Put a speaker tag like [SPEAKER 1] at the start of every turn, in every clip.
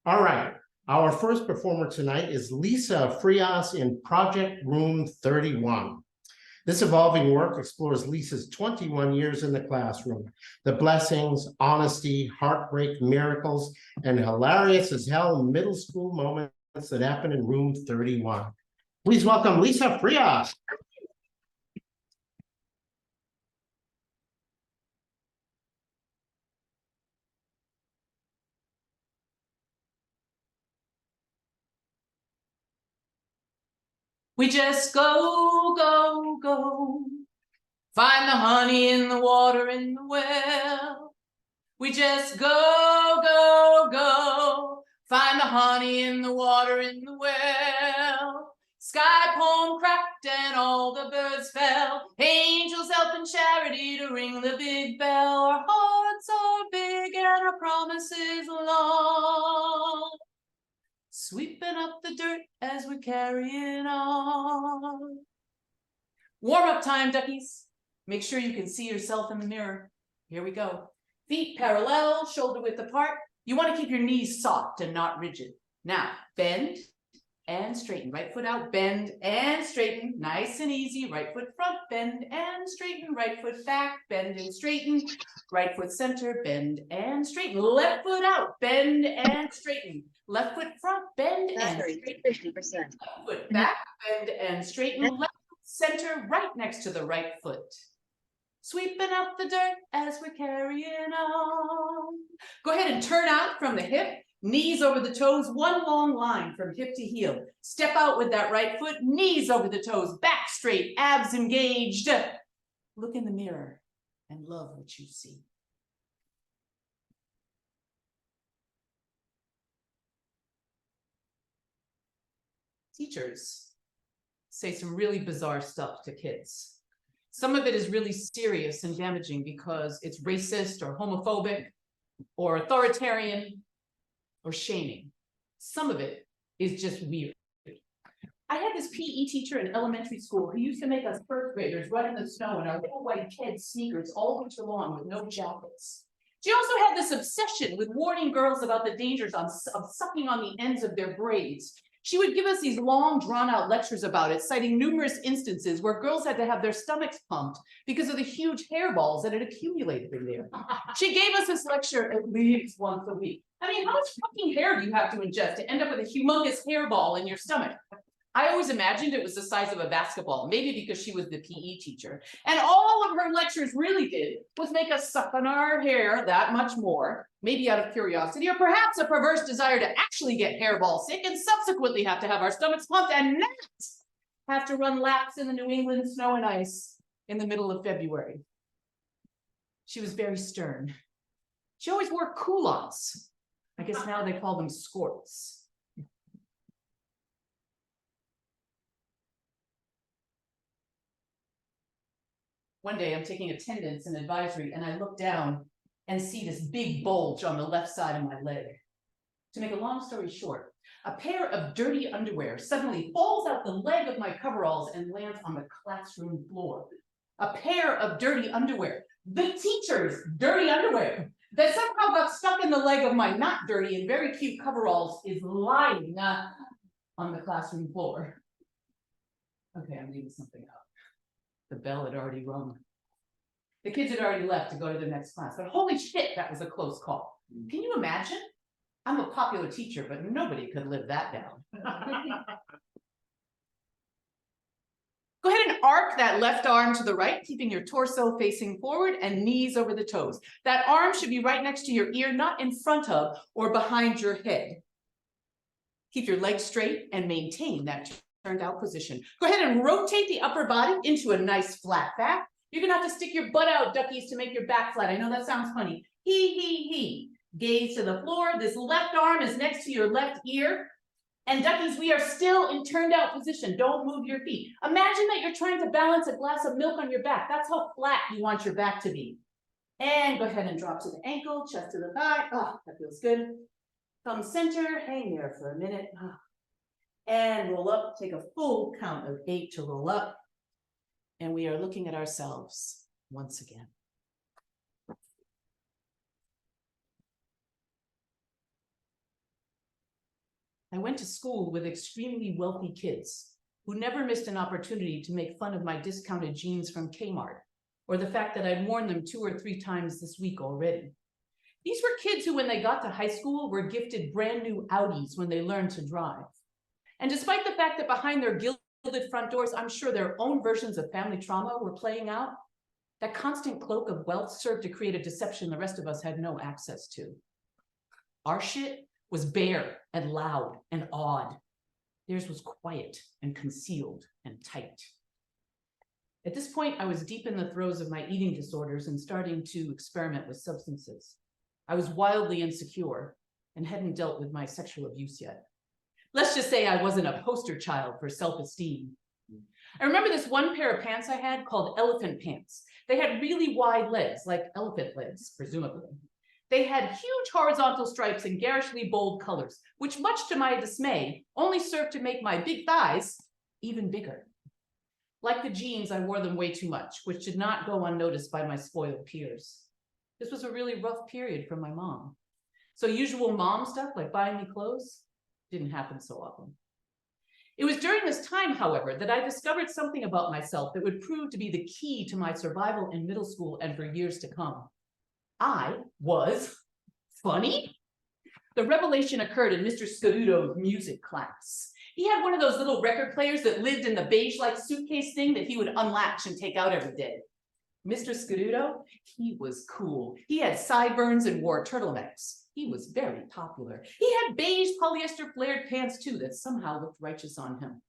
[SPEAKER 1] All right, our first performer tonight is Lisa Frias in Project Room 31. This evolving work explores Lisa's 21 years in the classroom, the blessings, honesty, heartbreak, miracles, and hilarious as hell middle school moments that happen in room 31. Please welcome Lisa Frias.
[SPEAKER 2] We just go, go, go. Find the honey in the water in the well. We just go, go, go. Find the honey in the water in the well. Sky poem cracked and all the birds fell. Angels help in charity to ring the big bell. Our hearts are big and our promises long. Sweeping up the dirt as we're carrying on. Warm-up time, duckies. Make sure you can see yourself in the mirror. Here we go. Feet parallel, shoulder width apart. You want to keep your knees soft and not rigid. Now, bend and straighten. Right foot out, bend and straighten. Nice and easy. Right foot front, bend and straighten. Right foot back, bend and straighten. Right foot center, bend and straighten. Left foot out, bend and straighten. Left foot front, bend and straighten.
[SPEAKER 3] 50%.
[SPEAKER 2] Left foot back, bend and straighten. Left foot center, right next to the right foot. Sweeping up the dirt as we're carrying on. Go ahead and turn out from the hip. Knees over the toes, one long line from hip to heel. Step out with that right foot, knees over the toes, back straight, abs engaged. Look in the mirror and love what you see. Teachers say some really bizarre stuff to kids. Some of it is really serious and damaging because it's racist or homophobic or authoritarian or shaming. Some of it is just weird. I had this PE teacher in elementary school who used to make us first graders run in the snow in our little white kid sneakers all winter long with no jackets. She also had this obsession with warning girls about the dangers of sucking on the ends of their braids. She would give us these long, drawn-out lectures about it, citing numerous instances where girls had to have their stomachs pumped because of the huge hairballs that had accumulated in there. She gave us this lecture at least once a week. I mean, how much fucking hair do you have to ingest to end up with a humongous hairball in your stomach? I always imagined it was the size of a basketball, maybe because she was the PE teacher. And all of her lectures really did was make us suck on our hair that much more, maybe out of curiosity, or perhaps a perverse desire to actually get hairball sick and subsequently have to have our stomachs pumped and not have to run laps in the New England snow and ice in the middle of February. She was very stern. She always wore culottes. I guess now they call them skirts. One day I'm taking attendance and advisory and I look down and see this big bulge on the left side of my leg. To make a long story short, a pair of dirty underwear suddenly falls out the leg of my coveralls and lands on the classroom floor. A pair of dirty underwear, the teacher's dirty underwear, that somehow got stuck in the leg of my not dirty and very cute coveralls is lying on the classroom floor. Okay, I'm leaving something out. The bell had already rung. The kids had already left to go to their next class, but holy shit, that was a close call. Can you imagine? I'm a popular teacher, but nobody could live that down. Go ahead and arc that left arm to the right, keeping your torso facing forward and knees over the toes. That arm should be right next to your ear, not in front of or behind your head. Keep your legs straight and maintain that turned out position. Go ahead and rotate the upper body into a nice flat back. You're gonna have to stick your butt out, duckies, to make your back flat. I know that sounds funny. He. Gaze to the floor. This left arm is next to your left ear. And duckies, we are still in turned out position. Don't move your feet. Imagine that you're trying to balance a glass of milk on your back. That's how flat you want your back to be. And go ahead and drop to the ankle, chest to the thigh. Oh, that feels good. Thumb center, hang there for a minute. Oh. And roll up, take a full count of 8 to roll up. And we are looking at ourselves once again. I went to school with extremely wealthy kids who never missed an opportunity to make fun of my discounted jeans from Kmart, or the fact that I'd worn them 2 or 3 times this week already. These were kids who, when they got to high school, were gifted brand new Audis when they learned to drive. And despite the fact that behind their gilded front doors, I'm sure their own versions of family trauma were playing out, that constant cloak of wealth served to create a deception the rest of us had no access to. Our shit was bare and loud and odd. Theirs was quiet and concealed and tight. At this point, I was deep in the throes of my eating disorders and starting to experiment with substances. I was wildly insecure and hadn't dealt with my sexual abuse yet. Let's just say I wasn't a poster child for self-esteem. I remember this one pair of pants I had called elephant pants. They had really wide legs, like elephant legs, presumably. They had huge horizontal stripes in garishly bold colors, which, much to my dismay, only served to make my big thighs even bigger. Like the jeans, I wore them way too much, which did not go unnoticed by my spoiled peers. This was a really rough period for my mom. So usual mom stuff, like buying me clothes, didn't happen so often. It was during this time, however, that I discovered something about myself that would prove to be the key to my survival in middle school and for years to come. I was funny. The revelation occurred in Mr. Scaduto's music class. He had one of those little record players that lived in the beige-like suitcase thing that he would unlatch and take out every day. Mr. Scaduto, he was cool. He had sideburns and wore turtlenecks. He was very popular. He had beige polyester flared pants too that somehow looked righteous on him.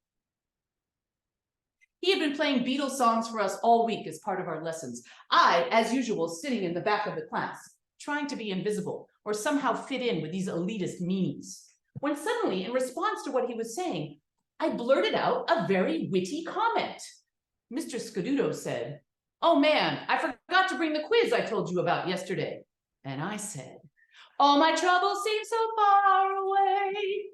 [SPEAKER 2] He had been playing Beatles songs for us all week as part of our lessons. I, as usual, sitting in the back of the class, trying to be invisible or somehow fit in with these elitist meanies. When suddenly, in response to what he was saying, I blurted out a very witty comment. Mr. Scaduto said, "Oh man, I forgot to bring the quiz I told you about yesterday." And I said, "All my troubles seem so far away."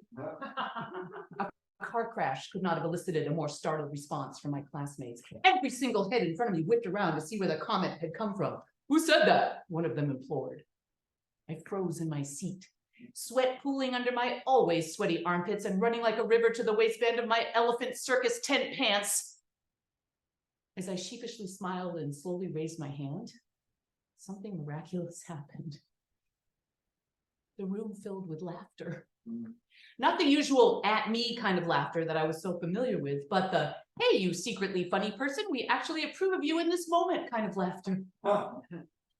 [SPEAKER 2] A car crash could not have elicited a more startled response from my classmates. Every single head in front of me whipped around to see where the comment had come from. "Who said that?" one of them implored. I froze in my seat, sweat pooling under my always sweaty armpits and running like a river to the waistband of my elephant circus tent pants. As I sheepishly smiled and slowly raised my hand, something miraculous happened. The room filled with laughter. Not the usual at me kind of laughter that I was so familiar with, but the, "Hey, you secretly funny person, we actually approve of you in this moment" kind of laughter.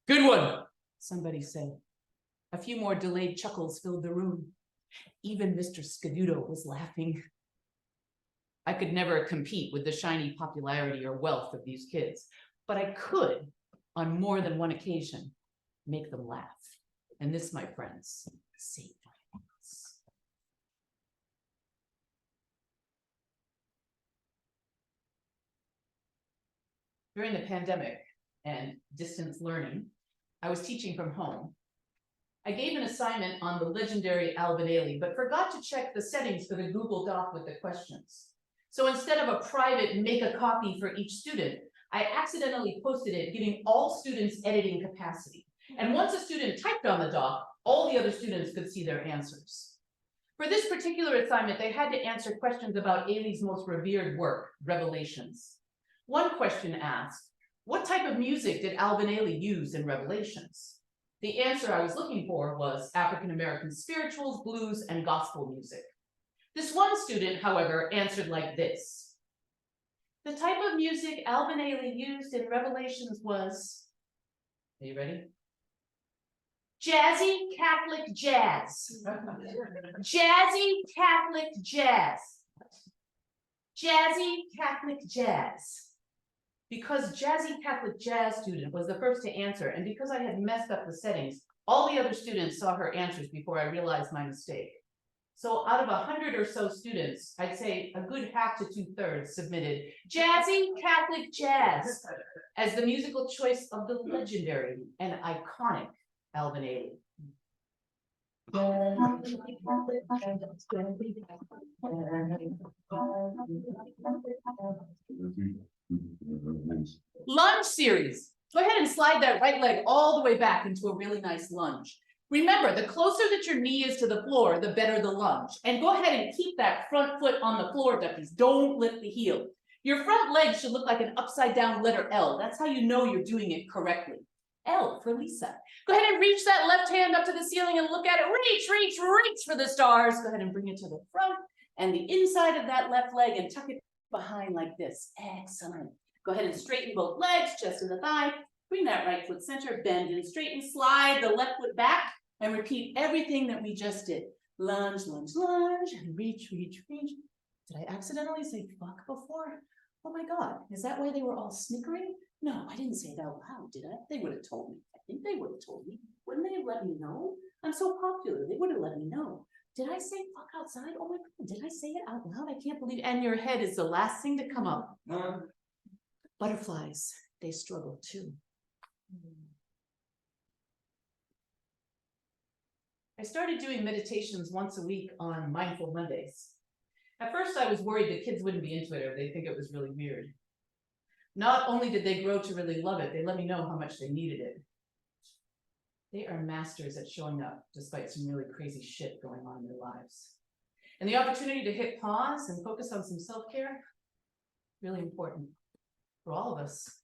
[SPEAKER 2] "Good one," somebody said. A few more delayed chuckles filled the room. Even Mr. Scaduto was laughing. I could never compete with the shiny popularity or wealth of these kids, but I could, on more than one occasion, make them laugh. And this, my friends, saved my ass. During the pandemic and distance learning, I was teaching from home. I gave an assignment on the legendary Alvin Ailey, but forgot to check the settings for the Google Doc with the questions. So instead of a private make a copy for each student, I accidentally posted it, giving all students editing capacity. And once a student typed on the doc, all the other students could see their answers. For this particular assignment, they had to answer questions about Ailey's most revered work, Revelations. One question asked, what type of music did Alvin Ailey use in Revelations? The answer I was looking for was African-American spirituals, blues, and gospel music. This one student, however, answered like this. The type of music Alvin Ailey used in Revelations was, are you ready? Jazzy Catholic jazz. Jazzy Catholic jazz. Jazzy Catholic jazz. Because Jazzy Catholic jazz student was the first to answer, and because I had messed up the settings, all the other students saw her answers before I realized my mistake. So out of 100 or so students, I'd say a good half to 2/3 submitted Jazzy Catholic jazz as the musical choice of the legendary and iconic Alvin Ailey. Lunge series. Go ahead and slide that right leg all the way back into a really nice lunge. Remember, the closer that your knee is to the floor, the better the lunge. And go ahead and keep that front foot on the floor, duckies. Don't lift the heel. Your front leg should look like an upside down letter L. That's how you know you're doing it correctly. L for Lisa. Go ahead and reach that left hand up to the ceiling and look at it. Reach, reach, reach for the stars. Go ahead and bring it to the front and the inside of that left leg and tuck it behind like this. Excellent. Go ahead and straighten both legs, chest to the thigh. Bring that right foot center, bend and straighten, slide the left foot back, and repeat everything that we just did. Lunge, lunge, lunge, and reach, reach, reach. Did I accidentally say fuck before? Oh my God, is that why they were all snickering? No, I didn't say it out loud, did I? They would have told me. I think they would have told me. Wouldn't they have let me know? I'm so popular, they would have let me know. Did I say fuck outside? Oh my God, did I say it out loud? I can't believe it. And your head is the last thing to come up. Butterflies, they struggle too. I started doing meditations once a week on Mindful Mondays. At first, I was worried the kids wouldn't be into it or they'd think it was really weird. Not only did they grow to really love it, they let me know how much they needed it. They are masters at showing up despite some really crazy shit going on in their lives. And the opportunity to hit pause and focus on some self-care, really important for all of us.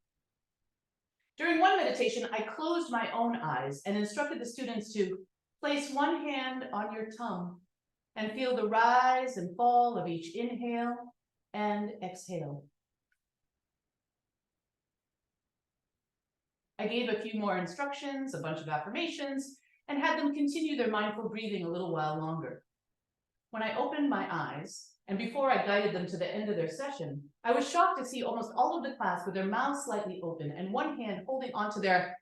[SPEAKER 2] During one meditation, I closed my own eyes and instructed the students to place one hand on your tongue and feel the rise and fall of each inhale and exhale. I gave a few more instructions, a bunch of affirmations, and had them continue their mindful breathing a little while longer. When I opened my eyes, and before I guided them to the end of their session, I was shocked to see almost all of the class with their mouths slightly open and one hand holding onto their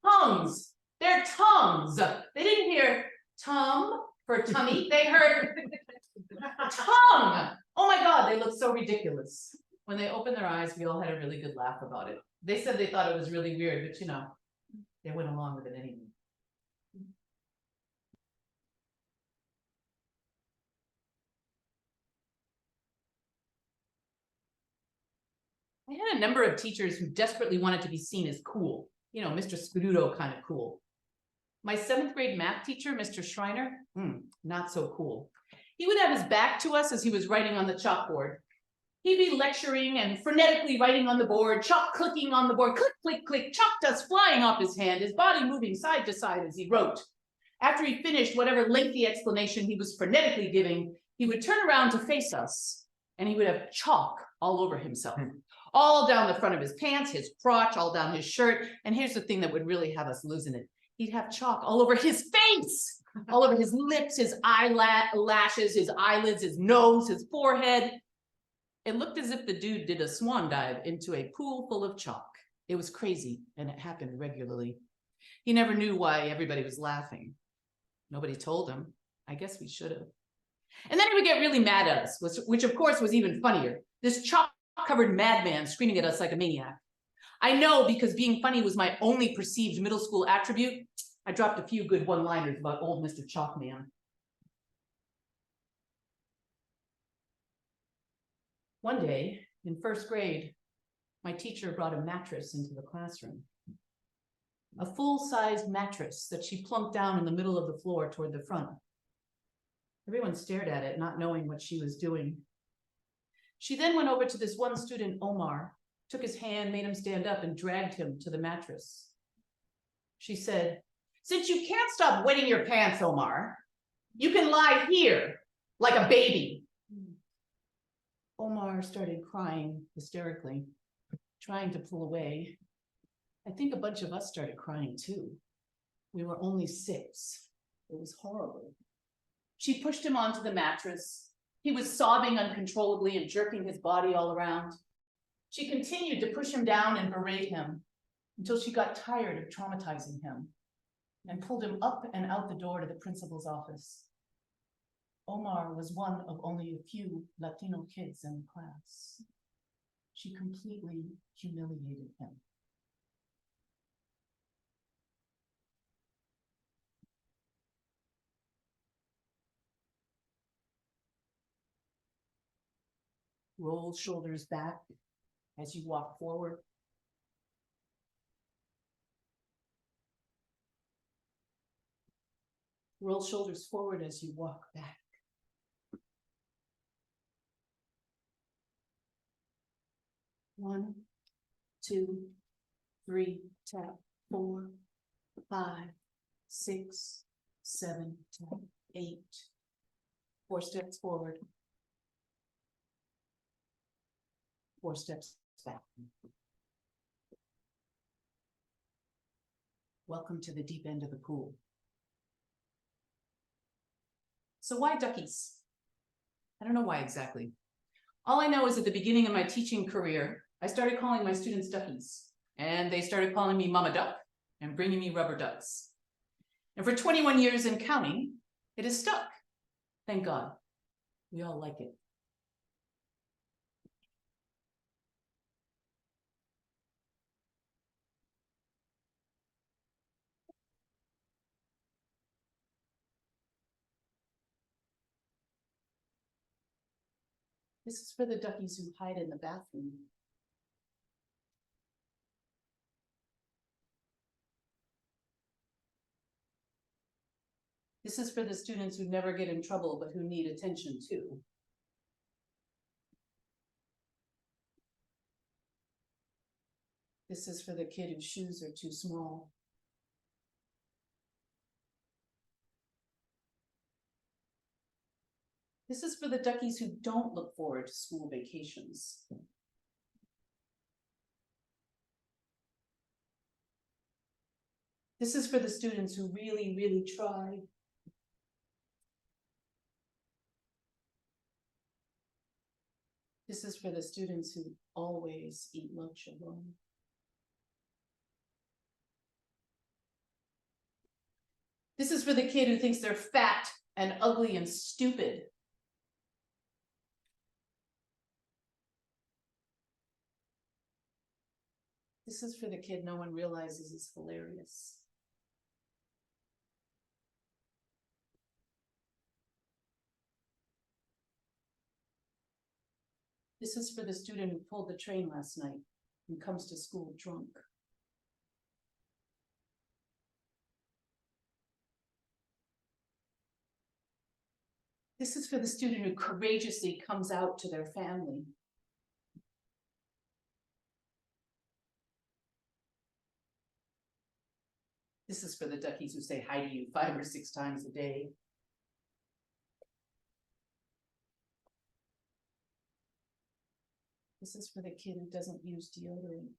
[SPEAKER 2] tongues. Their tongues. They didn't hear tum for tummy. They heard tongue. Oh my God, they looked so ridiculous. When they opened their eyes, we all had a really good laugh about it. They said they thought it was really weird, but you know, they went along with it anyway. I had a number of teachers who desperately wanted to be seen as cool. You know, Mr. Scuduto kind of cool. My 7th grade math teacher, Mr. Schreiner, not so cool. He would have his back to us as he was writing on the chalkboard. He'd be lecturing and frenetically writing on the board, chalk clicking on the board, click, click, click, chalk dust flying off his hand, his body moving side to side as he wrote. After he finished whatever lengthy explanation he was frenetically giving, he would turn around to face us and he would have chalk all over himself. All down the front of his pants, his crotch, all down his shirt. And here's the thing that would really have us losing it. He'd have chalk all over his face, all over his lips, his eyelashes, his eyelids, his nose, his forehead. It looked as if the dude did a swan dive into a pool full of chalk. It was crazy, and it happened regularly. He never knew why everybody was laughing. Nobody told him. I guess we should have. And then he would get really mad at us, which of course was even funnier. This chalk-covered madman screaming at us like a maniac. I know because being funny was my only perceived middle school attribute. I dropped a few good one-liners about old Mr. Chalkman. One day, in 1st grade, my teacher brought a mattress into the classroom. A full-sized mattress that she plunked down in the middle of the floor toward the front. Everyone stared at it, not knowing what she was doing. She then went over to this one student, Omar, took his hand, made him stand up, and dragged him to the mattress. She said, "Since you can't stop wetting your pants, Omar, you can lie here like a baby." Omar started crying hysterically, trying to pull away. I think a bunch of us started crying too. We were only 6. It was horrible. She pushed him onto the mattress. He was sobbing uncontrollably and jerking his body all around. She continued to push him down and berate him until she got tired of traumatizing him and pulled him up and out the door to the principal's office. Omar was one of only a few Latino kids in the class. She completely humiliated him. Roll shoulders back as you walk forward. Roll shoulders forward as you walk back. One, two, three, tap, 4, 5, 6, 7, tap, 8. 4 steps forward. 4 steps back. Welcome to the deep end of the pool. So why duckies? I don't know why exactly. All I know is at the beginning of my teaching career, I started calling my students duckies, and they started calling me Mama Duck and bringing me rubber ducks. And for 21 years and counting, it has stuck. Thank God. We all like it. This is for the duckies who hide in the bathroom. This is for the students who never get in trouble, but who need attention too. This is for the kid whose shoes are too small. This is for the duckies who don't look forward to school vacations. This is for the students who really, really try. This is for the students who always eat lunch alone. This is for the kid who thinks they're fat and ugly and stupid. This is for the kid no one realizes is hilarious. This is for the student who pulled the train last night and comes to school drunk. This is for the student who courageously comes out to their family. This is for the duckies who say hi to you 5 or 6 times a day. This is for the kid who doesn't use deodorant.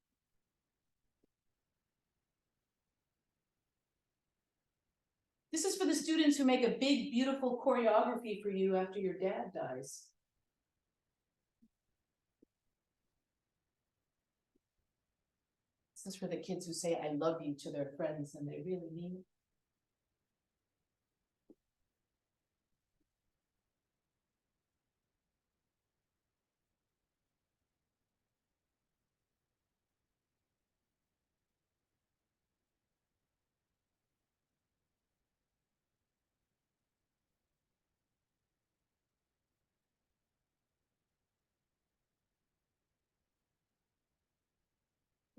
[SPEAKER 2] This is for the students who make a big, beautiful choreography for you after your dad dies. This is for the kids who say, I love you to their friends, and they really mean it.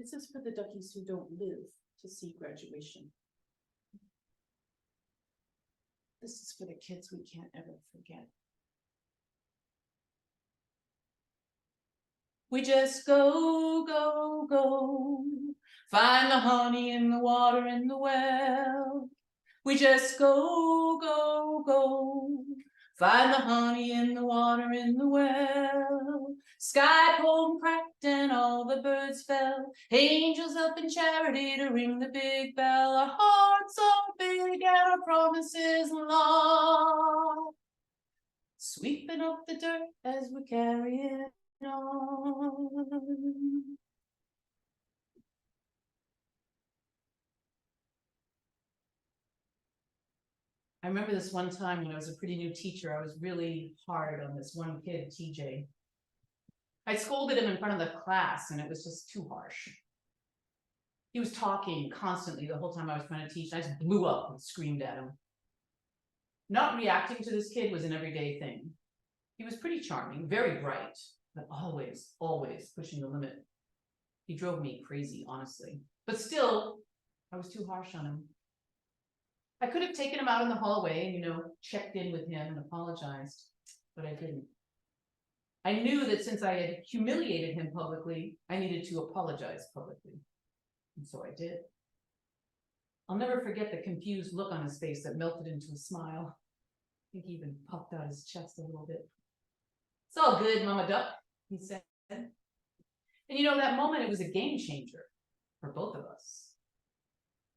[SPEAKER 2] This is for the duckies who don't live to see graduation. This is for the kids we can't ever forget. We just go, go, go, find the honey in the water in the well. We just go, go, go, find the honey in the water in the well. Sky cold and cracked and all the birds fell. Angels up in charity to ring the big bell. Our hearts are big and our promises long. Sweeping up the dirt as we carry it on. I remember this one time when I was a pretty new teacher, I was really hard on this one kid, TJ. I scolded him in front of the class and it was just too harsh. He was talking constantly the whole time I was trying to teach. I just blew up and screamed at him. Not reacting to this kid was an everyday thing. He was pretty charming, very bright, but always, always pushing the limit. He drove me crazy, honestly. But still, I was too harsh on him. I could have taken him out in the hallway and, checked in with him and apologized, but I didn't. I knew that since I had humiliated him publicly, I needed to apologize publicly. And so I did. I'll never forget the confused look on his face that melted into a smile. I think he even puffed out his chest a little bit. It's all good, Mama Duck, he said. And that moment, it was a game changer for both of us.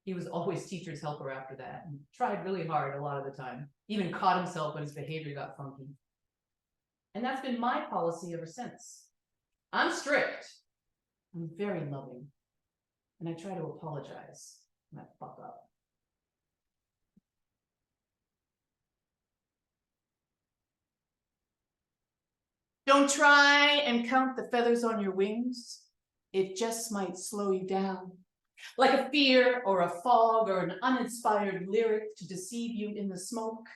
[SPEAKER 2] He was always teacher's helper after that and tried really hard a lot of the time, even caught himself when his behavior got funky. And that's been my policy ever since. I'm strict. I'm very loving. And I try to apologize when I fuck up. Don't try and count the feathers on your wings. It just might slow you down. Like a fear or a fog or an uninspired lyric to deceive you in the smoke.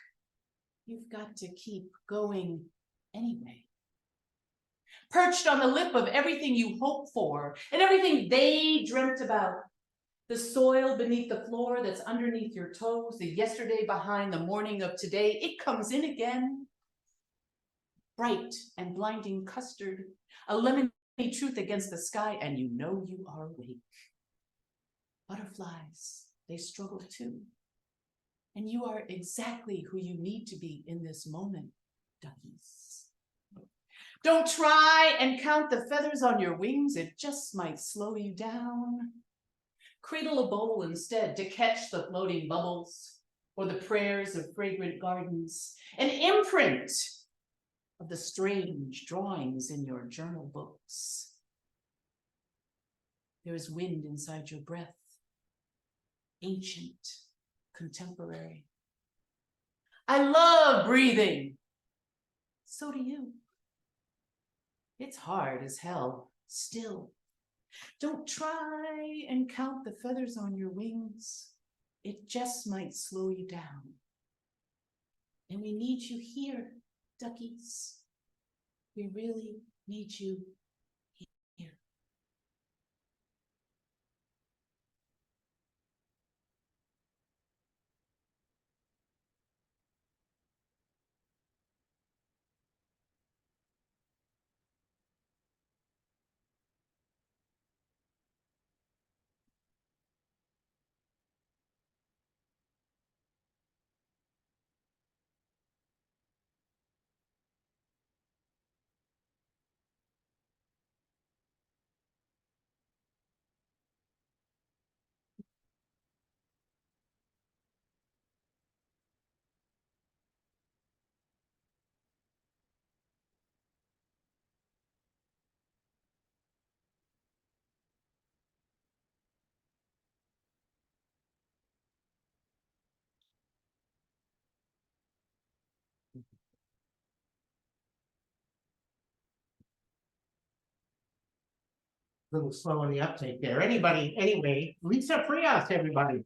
[SPEAKER 2] You've got to keep going anyway. Perched on the lip of everything you hope for and everything they dreamt about. The soil beneath the floor that's underneath your toes, the yesterday behind the morning of today, it comes in again. Bright and blinding custard, a lemony truth against the sky, and you know you are awake. Butterflies, they struggle too. And you are exactly who you need to be in this moment, duckies. Don't try and count the feathers on your wings, it just might slow you down. Cradle a bowl instead to catch the floating bubbles or the prayers of fragrant gardens, an imprint of the strange drawings in your journal books. There is wind inside your breath, ancient, contemporary. I love breathing. So do you. It's hard as hell, still. Don't try and count the feathers on your wings. It just might slow you down. And we need you here, duckies. We really need you here.
[SPEAKER 1] Little slow in the uptake there. Anyway, Lisa Frias, everybody.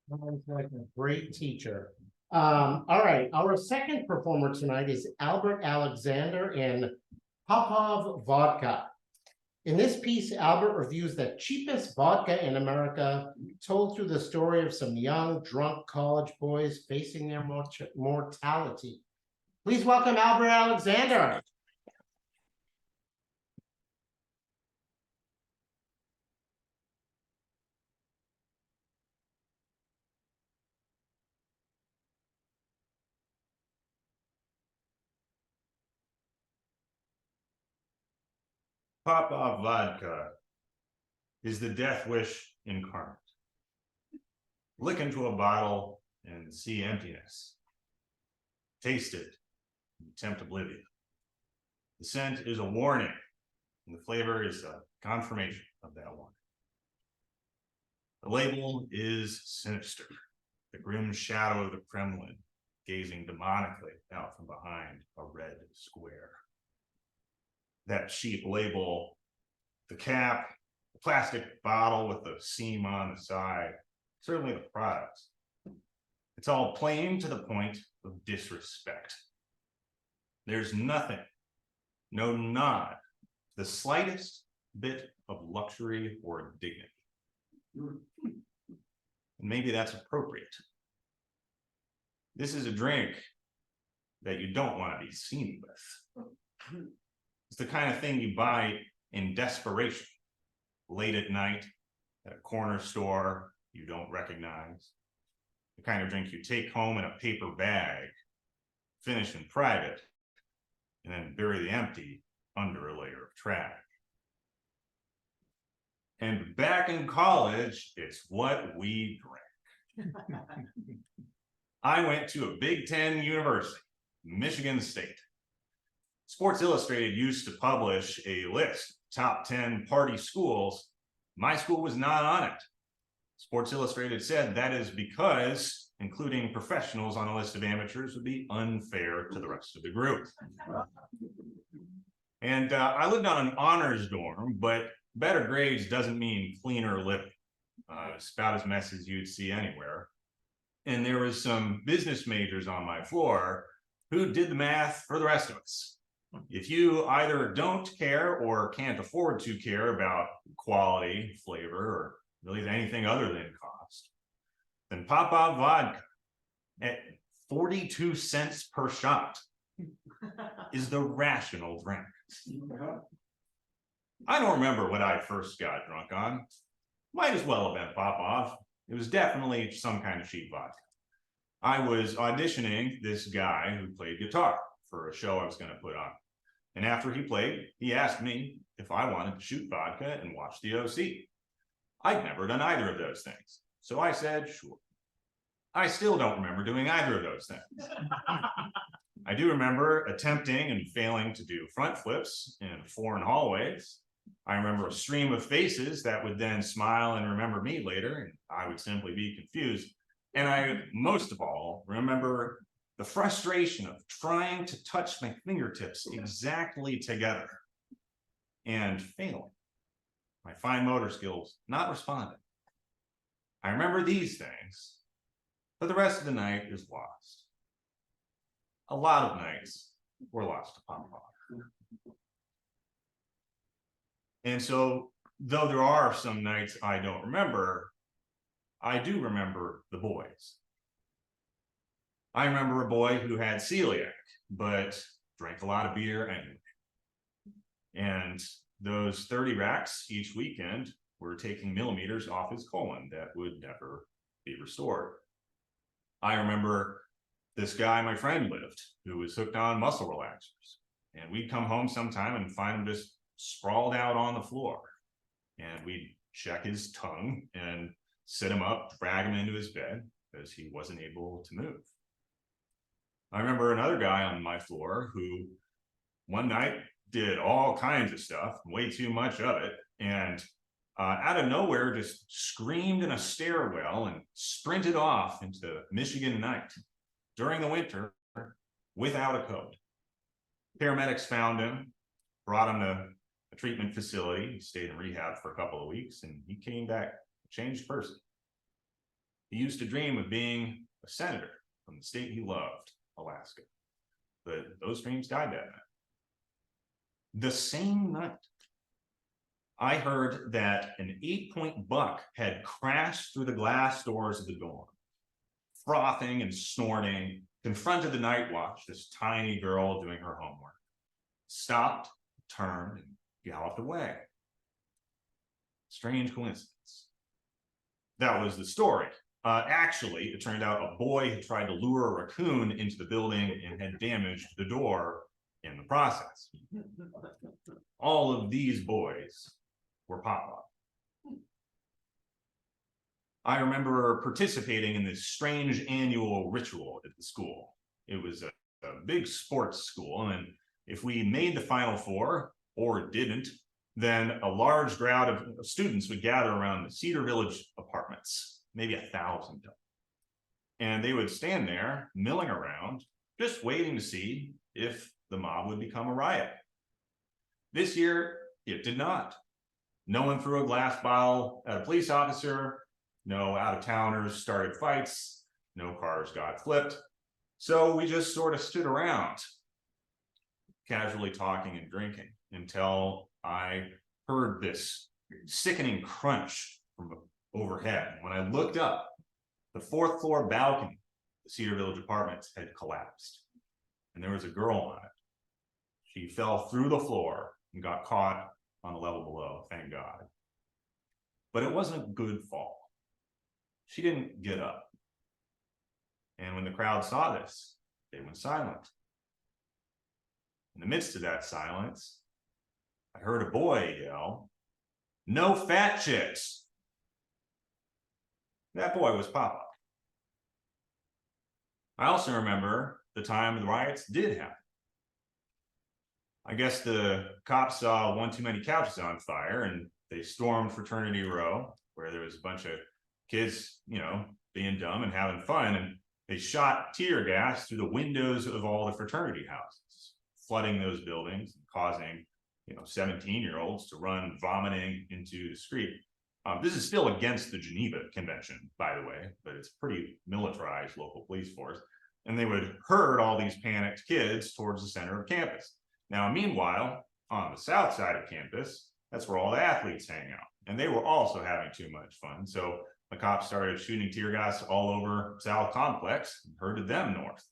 [SPEAKER 1] Sounds like a great teacher. All right, our second performer tonight is Albert Alexander in Popov Vodka. In this piece, Albert reviews the cheapest vodka in America, told through the story of some young, drunk college boys facing their mortality. Please welcome Albert Alexander.
[SPEAKER 3] Popov vodka is the death wish incarnate. Look into a bottle and see emptiness. Taste it and tempt oblivion. The scent is a warning, and the flavor is a confirmation of that warning. The label is sinister, the grim shadow of the Kremlin gazing demonically out from behind a red square. That cheap label, the cap, the plastic bottle with the seam on the side, certainly the product. It's all plain to the point of disrespect. There's nothing, no nod, the slightest bit of luxury or dignity. And maybe that's appropriate. This is a drink that you don't want to be seen with. It's the kind of thing you buy in desperation, late at night, at a corner store you don't recognize. The kind of drink you take home in a paper bag, finish in private, and then bury the empty under a layer of trash. And back in college, it's what we drank. I went to a Big Ten university, Michigan State. Sports Illustrated used to publish a list, top 10 party schools. My school was not on it. Sports Illustrated said that is because including professionals on a list of amateurs would be unfair to the rest of the group. And I lived on an honors dorm, but better grades doesn't mean cleaner living. It's about as messy as you'd see anywhere. And there was some business majors on my floor who did the math for the rest of us. If you either don't care or can't afford to care about quality, flavor, or really anything other than cost, then Popov vodka at 42 cents per shot is the rational drink. I don't remember what I first got drunk on. Might as well have been Popov. It was definitely some kind of cheap vodka. I was auditioning this guy who played guitar for a show I was going to put on. And after he played, he asked me if I wanted to shoot vodka and watch the OC. I'd never done either of those things. So I said, sure. I still don't remember doing either of those things. I do remember attempting and failing to do front flips in foreign hallways. I remember a stream of faces that would then smile and remember me later, and I would simply be confused. And I, most of all, remember the frustration of trying to touch my fingertips exactly together and failing. My fine motor skills not responding. I remember these things, but the rest of the night is lost. A lot of nights were lost to Popov. And so, though there are some nights I don't remember, I do remember the boys. I remember a boy who had celiac, but drank a lot of beer anyway. And those 30 racks each weekend were taking millimeters off his colon that would never be restored. I remember this guy my friend lived who was hooked on muscle relaxers. And we'd come home sometime and find him just sprawled out on the floor. And we'd check his tongue and sit him up, drag him into his bed because he wasn't able to move. I remember another guy on my floor who one night did all kinds of stuff, way too much of it, and out of nowhere just screamed in a stairwell and sprinted off into Michigan night during the winter without a coat. Paramedics found him, brought him to a treatment facility. He stayed in rehab for a couple of weeks, and he came back a changed person. He used to dream of being a senator from the state he loved, Alaska. But those dreams died that night. The same night, I heard that an 8-point buck had crashed through the glass doors of the dorm, frothing and snorting, confronted the night watch, this tiny girl doing her homework, stopped, turned, and galloped away. Strange coincidence. That was the story. Actually, it turned out a boy had tried to lure a raccoon into the building and had damaged the door in the process. All of these boys were Popov. I remember participating in this strange annual ritual at the school. It was a big sports school, and if we made the Final Four or didn't, then a large crowd of students would gather around the Cedar Village apartments, maybe 1,000. And they would stand there milling around, just waiting to see if the mob would become a riot. This year, it did not. No one threw a glass bottle at a police officer. No out-of-towners started fights. No cars got flipped. So we just sort of stood around, casually talking and drinking until I heard this sickening crunch from overhead. When I looked up, the 4th floor balcony, the Cedar Village Apartments, had collapsed. And there was a girl on it. She fell through the floor and got caught on the level below, thank God. But it wasn't a good fall. She didn't get up. And when the crowd saw this, they went silent. In the midst of that silence, I heard a boy yell, "No fat chicks." That boy was Papa. I also remember the time the riots did happen. I guess the cops saw one too many couches on fire and they stormed Fraternity Row, where there was a bunch of kids, being dumb and having fun, and they shot tear gas through the windows of all the fraternity houses, flooding those buildings and causing 17-year-olds to run vomiting into the street. This is still against the Geneva Convention, by the way, but it's pretty militarized local police force. And they would herd all these panicked kids towards the center of campus. Now, meanwhile, on the south side of campus, that's where all the athletes hang out. And they were also having too much fun. So the cops started shooting tear gas all over South Complex and herded them north.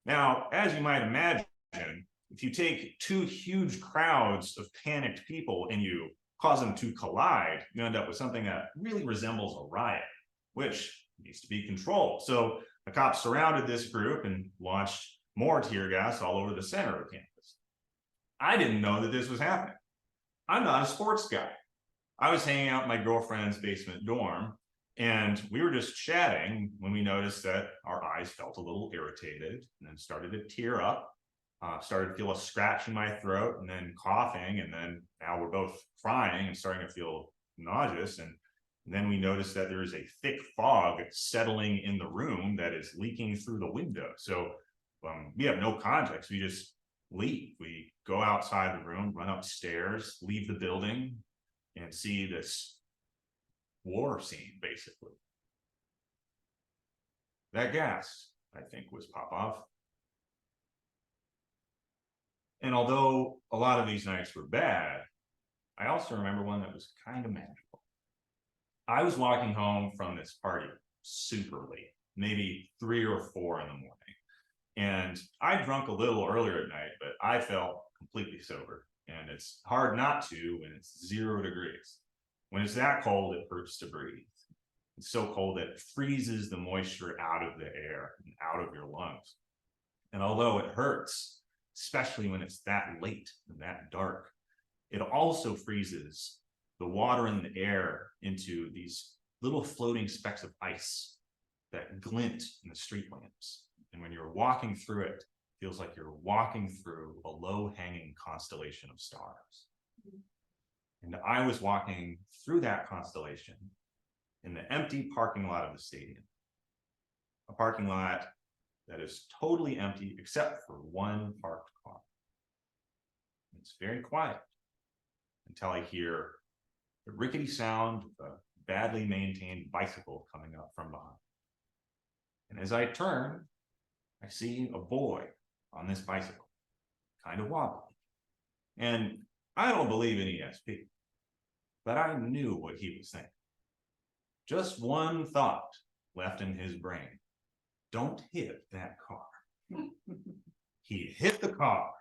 [SPEAKER 3] Now, as you might imagine, if you take two huge crowds of panicked people and you cause them to collide, you end up with something that really resembles a riot, which needs to be controlled. So the cops surrounded this group and launched more tear gas all over the center of campus. I didn't know that this was happening. I'm not a sports guy. I was hanging out in my girlfriend's basement dorm, and we were just chatting when we noticed that our eyes felt a little irritated and then started to tear up. Started to feel a scratch in my throat and then coughing, and then now we're both crying and starting to feel nauseous. And then we noticed that there is a thick fog settling in the room that is leaking through the window. So we have no context. We just leave. We go outside the room, run upstairs, leave the building, and see this war scene, basically. That gas, I think, was Popov. And although a lot of these nights were bad, I also remember one that was kind of magical. I was walking home from this party super late, maybe 3 or 4 in the morning. And I drunk a little earlier at night, but I felt completely sober. And it's hard not to when it's 0 degrees. When it's that cold, it hurts to breathe. It's so cold that it freezes the moisture out of the air and out of your lungs. And although it hurts, especially when it's that late and that dark, it also freezes the water and the air into these little floating specks of ice that glint in the street lamps. And when you're walking through it, it feels like you're walking through a low-hanging constellation of stars. And I was walking through that constellation in the empty parking lot of the stadium, a parking lot that is totally empty except for one parked car. It's very quiet until I hear the rickety sound of a badly maintained bicycle coming up from behind. And as I turn, I see a boy on this bicycle, kind of wobbly. And I don't believe in ESP, but I knew what he was saying. Just one thought left in his brain: don't hit that car. He hit the car.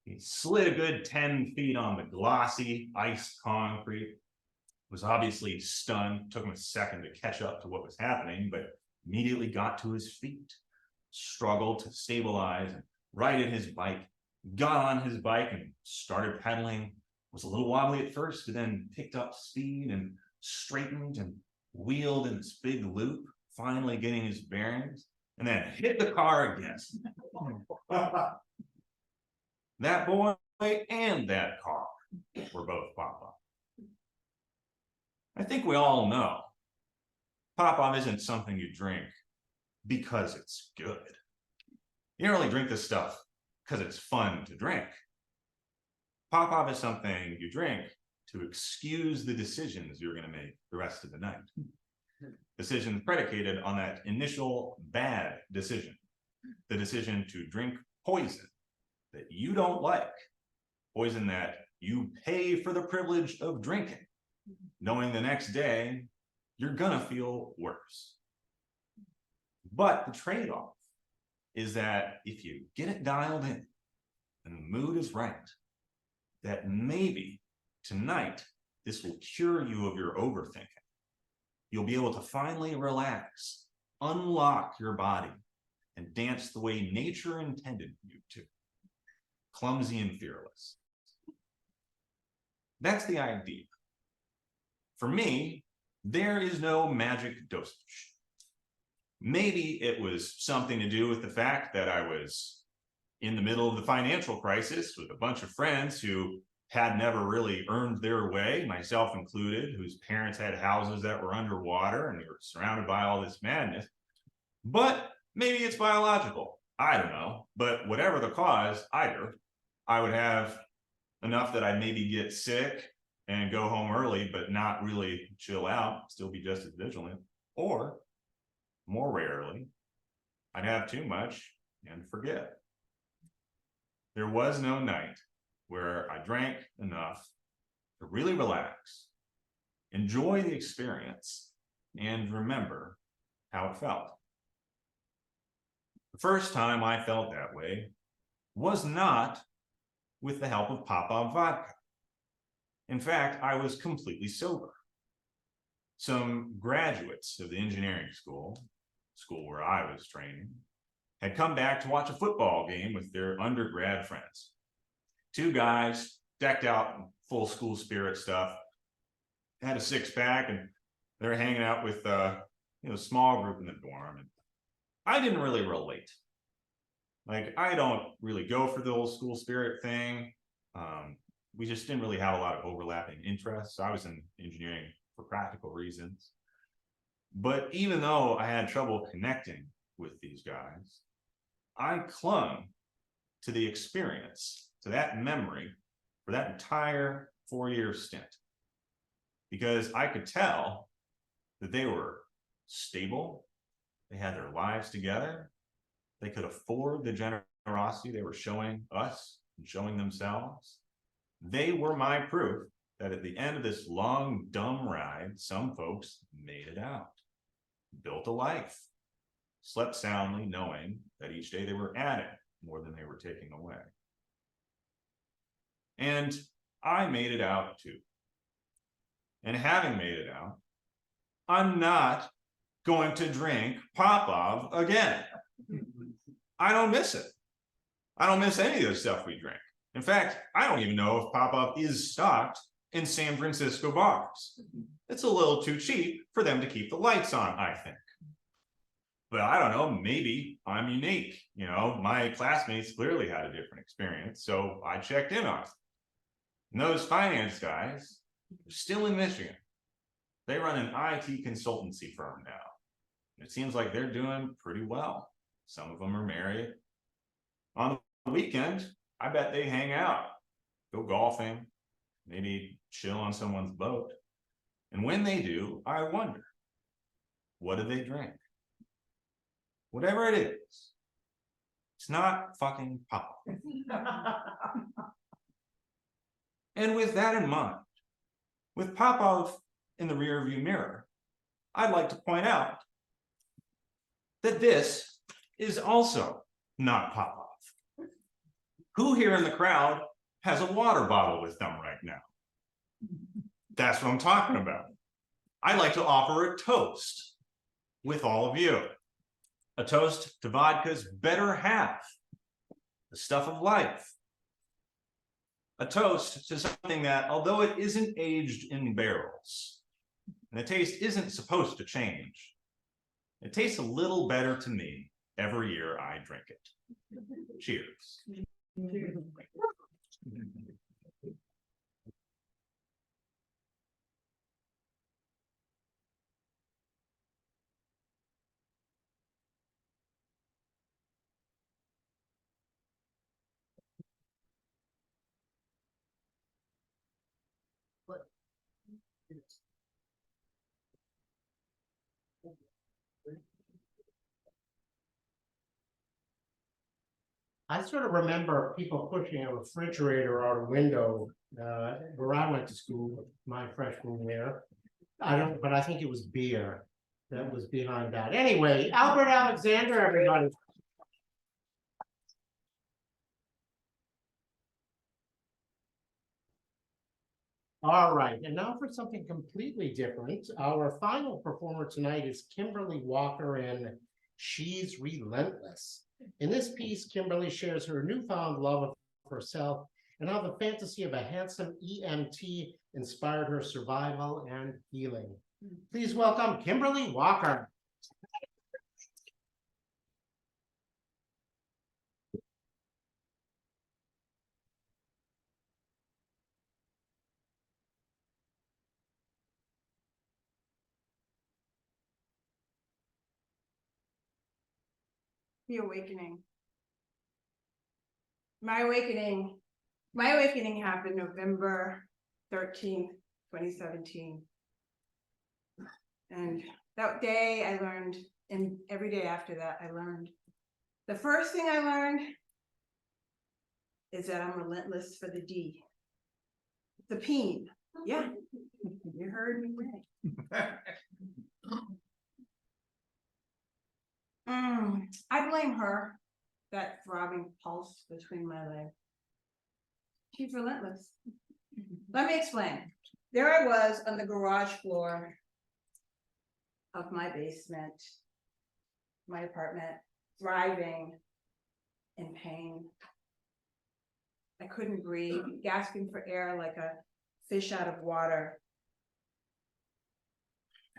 [SPEAKER 3] He slid a good 10 feet on the glossy iced concrete. Was obviously stunned. Took him a second to catch up to what was happening, but immediately got to his feet, struggled to stabilize and righted his bike, got on his bike and started pedaling. Was a little wobbly at first, but then picked up speed and straightened and wheeled in this big loop, finally getting his bearings, and then hit the car again. That boy and that car were both Popov. I think we all know Popov isn't something you drink because it's good. You don't really drink this stuff because it's fun to drink. Popov is something you drink to excuse the decisions you're going to make the rest of the night. Decisions predicated on that initial bad decision, the decision to drink poison that you don't like, poison that you pay for the privilege of drinking, knowing the next day you're gonna feel worse. But the trade-off is that if you get it dialed in and the mood is right, that maybe tonight this will cure you of your overthinking. You'll be able to finally relax, unlock your body, and dance the way nature intended you to. Clumsy and fearless. That's the idea. For me, there is no magic dosage. Maybe it was something to do with the fact that I was in the middle of the financial crisis with a bunch of friends who had never really earned their way, myself included, whose parents had houses that were underwater and they were surrounded by all this madness. But maybe it's biological. I don't know. But whatever the cause, either I would have enough that I'd maybe get sick and go home early, but not really chill out, still be just as vigilant. Or more rarely, I'd have too much and forget. There was no night where I drank enough to really relax, enjoy the experience, and remember how it felt. The first time I felt that way was not with the help of Popov vodka. In fact, I was completely sober. Some graduates of the engineering school where I was training, had come back to watch a football game with their undergrad friends. Two guys decked out in full school spirit stuff, had a six-pack, and they're hanging out with a small group in the dorm. And I didn't really relate. Like, I don't really go for the old school spirit thing. We just didn't really have a lot of overlapping interests. I was in engineering for practical reasons. But even though I had trouble connecting with these guys, I clung to the experience, to that memory for that entire 4-year stint. Because I could tell that they were stable, they had their lives together, they could afford the generosity they were showing us and showing themselves. They were my proof that at the end of this long, dumb ride, some folks made it out, built a life, slept soundly, knowing that each day they were adding more than they were taking away. And I made it out too. And having made it out, I'm not going to drink Popov again. I don't miss it. I don't miss any of the stuff we drank. In fact, I don't even know if Popov is stocked in San Francisco bars. It's a little too cheap for them to keep the lights on, I think. But I don't know, maybe I'm unique. My classmates clearly had a different experience, so I checked in on it. And those finance guys are still in Michigan. They run an IT consultancy firm now. It seems like they're doing pretty well. Some of them are married. On the weekend, I bet they hang out, go golfing, maybe chill on someone's boat. And when they do, I wonder, what do they drink? Whatever it is, it's not fucking Popov. And with that in mind, with Popov in the rearview mirror, I'd like to point out that this is also not Popov. Who here in the crowd has a water bottle with them right now? That's what I'm talking about. I'd like to offer a toast with all of you. A toast to vodka's better half, the stuff of life. A toast to something that, although it isn't aged in barrels, and the taste isn't supposed to change, it tastes a little better to me every year I drink it. Cheers.
[SPEAKER 1] I sort of remember people pushing a refrigerator out a window where I went to school, my freshman year. I don't, but I think it was beer that was behind that. Anyway, Albert Alexander, everybody. All right, and now for something completely different. Our final performer tonight is Kimberly Walker in She's Relentless. In this piece, Kimberly shares her newfound love of herself and how the fantasy of a handsome EMT inspired her survival and healing. Please welcome Kimberly Walker.
[SPEAKER 4] The awakening. My awakening happened November 13th, 2017. And that day I learned, and every day after that I learned. The first thing I learned is that I'm relentless for the D. The peen. Yeah, you heard me right. I blame her, that throbbing pulse between my legs. She's relentless. Let me explain. There I was on the garage floor of my basement, my apartment, thriving in pain. I couldn't breathe, gasping for air like a fish out of water.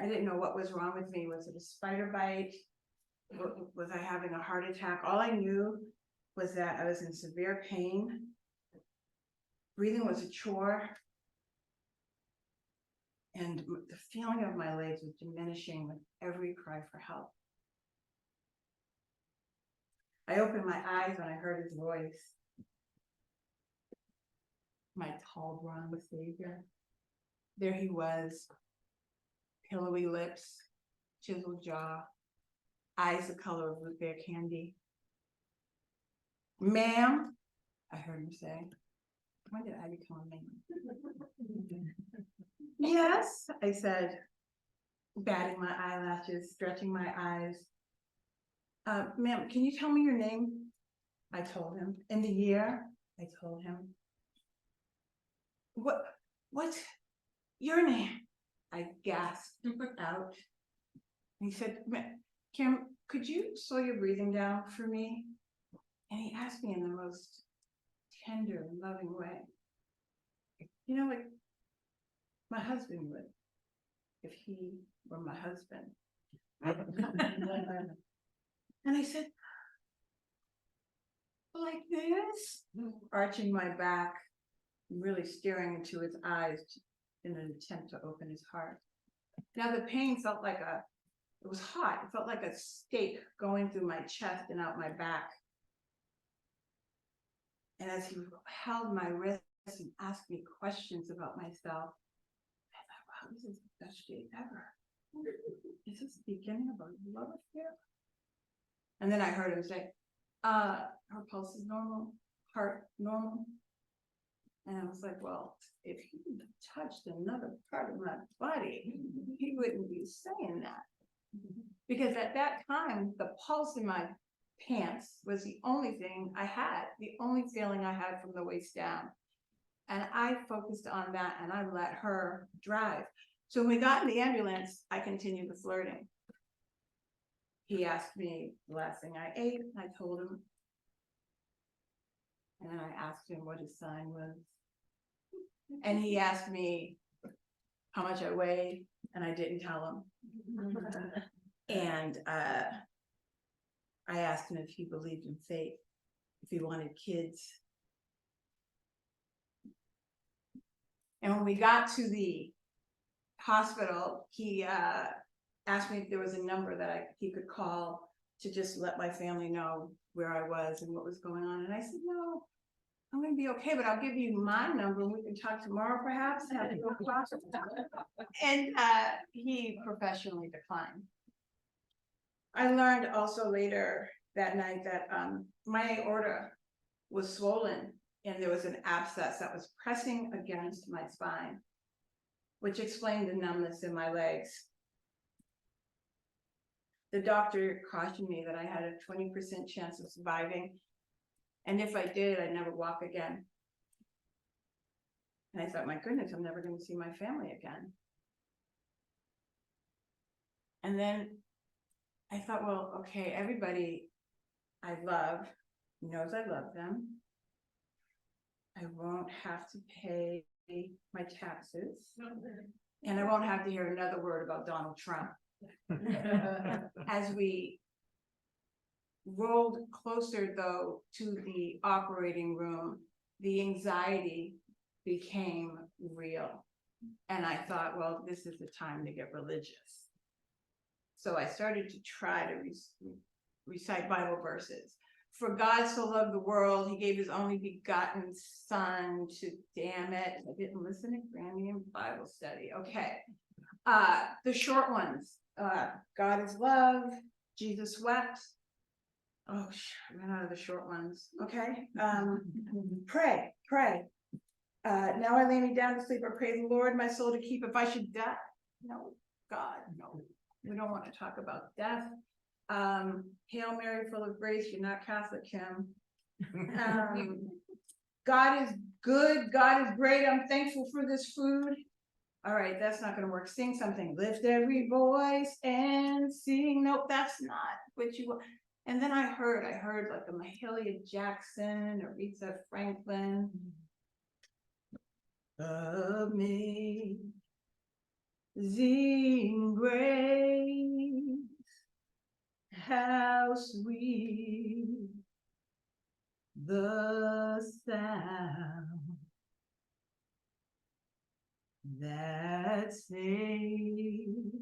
[SPEAKER 4] I didn't know what was wrong with me. Was it a spider bite? Was I having a heart attack? All I knew was that I was in severe pain. Breathing was a chore. And the feeling of my legs was diminishing with every cry for help. I opened my eyes when I heard his voice. My tall, blonde savior. There he was, pillowy lips, chiseled jaw, eyes the color of root beer candy. Ma'am, I heard him say. When did I become a man? Yes, I said, batting my eyelashes, stretching my eyes. Ma'am, can you tell me your name? I told him. And the year? I told him. What's your name? I gasped out. And he said, Kim, could you slow your breathing down for me? And he asked me in the most tender and loving way. You know, like my husband would, if he were my husband. And I said, like this? Arching my back, really staring into his eyes in an attempt to open his heart. Now the pain felt like it was hot. It felt like a stake going through my chest and out my back. And as he held my wrist and asked me questions about myself, I thought, wow, this is the best day ever. Is this the beginning of a love affair? And then I heard him say, her pulse is normal, heart normal. And I was like, well, if he touched another part of my body, he wouldn't be saying that. Because at that time, the pulse in my pants was the only thing I had, the only feeling I had from the waist down. And I focused on that and I let her drive. So when we got in the ambulance, I continued the flirting. He asked me the last thing I ate, and I told him. And then I asked him what his sign was. And he asked me how much I weighed, and I didn't tell him. And I asked him if he believed in fate, if he wanted kids. And when we got to the hospital, he asked me if there was a number that he could call to just let my family know where I was and what was going on. And I said, no, I'm gonna be okay, but I'll give you my number and we can talk tomorrow perhaps. And he professionally declined. I learned also later that night that my aorta was swollen and there was an abscess that was pressing against my spine, which explained the numbness in my legs. The doctor cautioned me that I had a 20% chance of surviving, and if I did, I'd never walk again. And I thought, my goodness, I'm never going to see my family again. And then I thought, well, okay, everybody I love knows I love them. I won't have to pay my taxes, and I won't have to hear another word about Donald Trump. As we rolled closer, though, to the operating room, the anxiety became real. And I thought, well, this is the time to get religious. So I started to try to recite Bible verses. For God so loved the world, he gave his only begotten son to, damn it, I didn't listen to Granny in Bible study. Okay. The short ones, God is love, Jesus wept. Oh, I ran out of the short ones. Okay. Pray. Now I lay me down to sleep. I pray the Lord my soul to keep. If I should die, no, God, no. We don't want to talk about death. Hail Mary, full of grace. You're not Catholic, Kim. God is good. God is great. I'm thankful for this food. All right, that's not going to work. Sing something. Lift every voice and sing. Nope, that's not what you want. And then I heard like a Mahalia Jackson, Aretha Franklin. Amazing grace, how sweet the sound that saved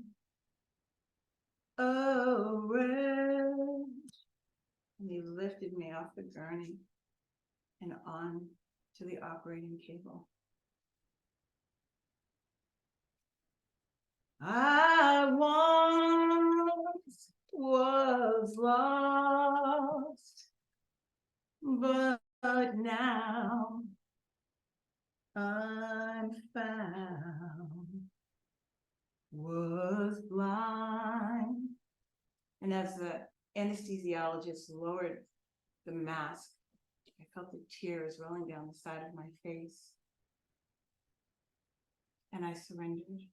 [SPEAKER 4] a wretch. And he lifted me off the gurney and on to the operating table. I once was lost, but now I'm found. Was blind. And as the anesthesiologist lowered the mask, I felt the tears rolling down the side of my face. And I surrendered.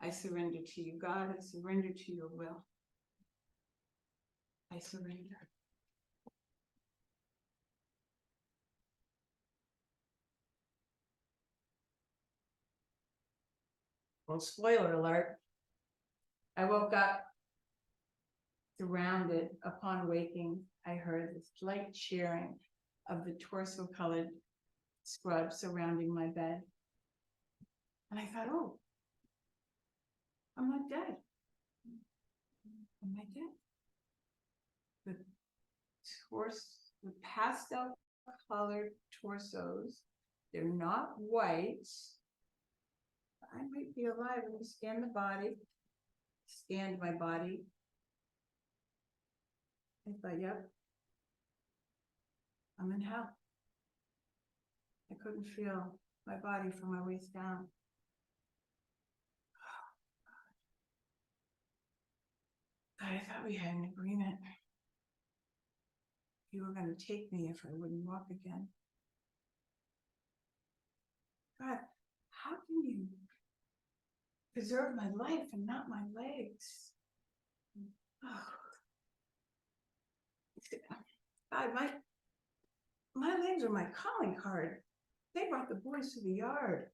[SPEAKER 4] I surrender to you, God. I surrender to your will. I surrender. Well, spoiler alert. I woke up surrounded. Upon waking, I heard this light cheering of the torso-colored scrub surrounding my bed. And I thought, oh, I'm not dead. Am I dead? The pastel colored torsos, they're not white. I might be alive. Let me scan the body. Scanned my body. I thought, yep, I'm in hell. I couldn't feel my body from my waist down. I thought we had an agreement. You were going to take me if I wouldn't walk again. God, how can you preserve my life and not my legs? Oh. God, my legs are my calling card. They brought the boys to the yard.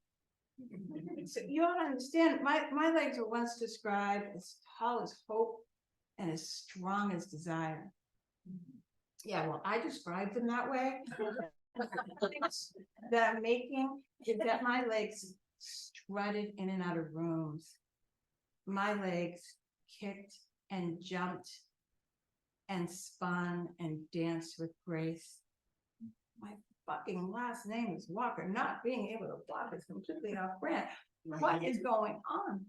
[SPEAKER 4] So you don't understand, my legs were once described as tall as hope and as strong as desire. Yeah, well, I described them that way. That I'm making is that my legs strutted in and out of rooms. My legs kicked and jumped and spun and danced with grace. My fucking last name is Walker. Not being able to walk is completely off brand. What is going on?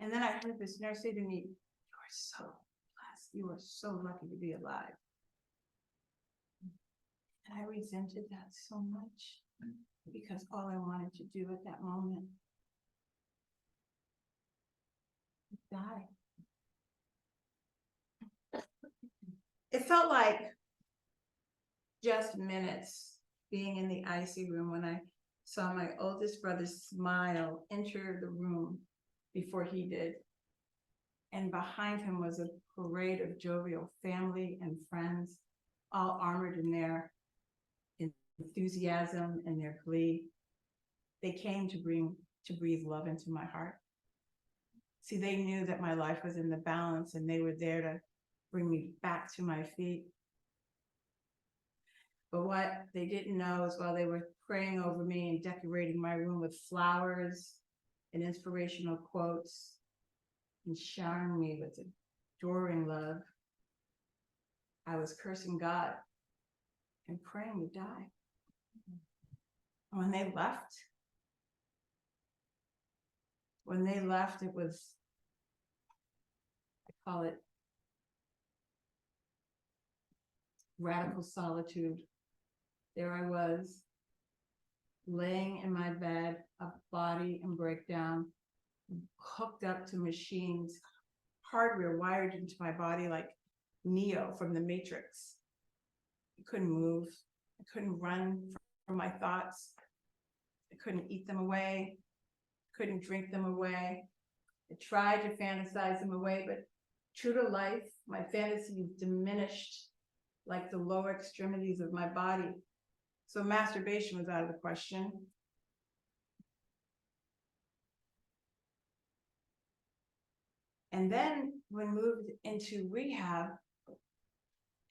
[SPEAKER 4] And then I heard this nurse say to me, "You are so blessed. You are so lucky to be alive." And I resented that so much because all I wanted to do at that moment was die. It felt like just minutes being in the IC room when I saw my oldest brother smile enter the room before he did. And behind him was a parade of jovial family and friends, all armored in their enthusiasm and their glee. They came to breathe love into my heart. See, they knew that my life was in the balance and they were there to bring me back to my feet. But what they didn't know is while they were praying over me and decorating my room with flowers and inspirational quotes and showering me with adoring love, I was cursing God and praying to die. When they left, it was, I call it radical solitude. There I was, laying in my bed, a body in breakdown, hooked up to machines, hardware wired into my body like Neo from the Matrix. I couldn't move. I couldn't run from my thoughts. I couldn't eat them away. Couldn't drink them away. I tried to fantasize them away, but true to life, my fantasies diminished like the lower extremities of my body. So masturbation was out of the question. And then when moved into rehab,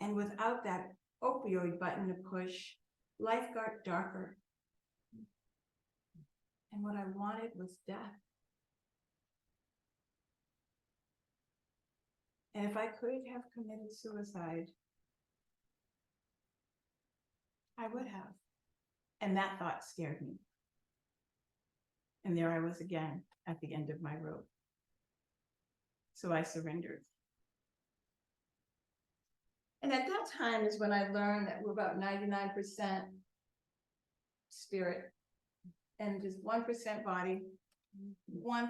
[SPEAKER 4] and without that opioid button to push, life got darker. And what I wanted was death. And if I could have committed suicide, I would have. And that thought scared me. And there I was again at the end of my rope. So I surrendered. And at that time is when I learned that we're about 99% spirit and just 1% body, 1%.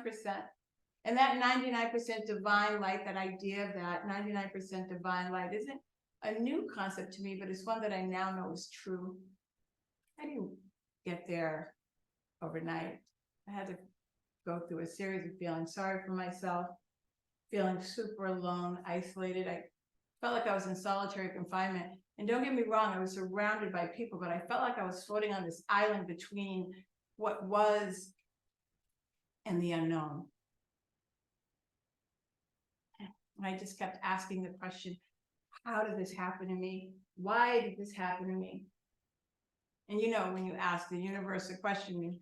[SPEAKER 4] And that 99% divine light, that idea of that 99% divine light isn't a new concept to me, but it's one that I now know is true. I didn't get there overnight. I had to go through a series of feeling sorry for myself, feeling super alone, isolated. I felt like I was in solitary confinement. And don't get me wrong, I was surrounded by people, but I felt like I was floating on this island between what was and the unknown. And I just kept asking the question, how did this happen to me? Why did this happen to me? And you know, when you ask the universe a question,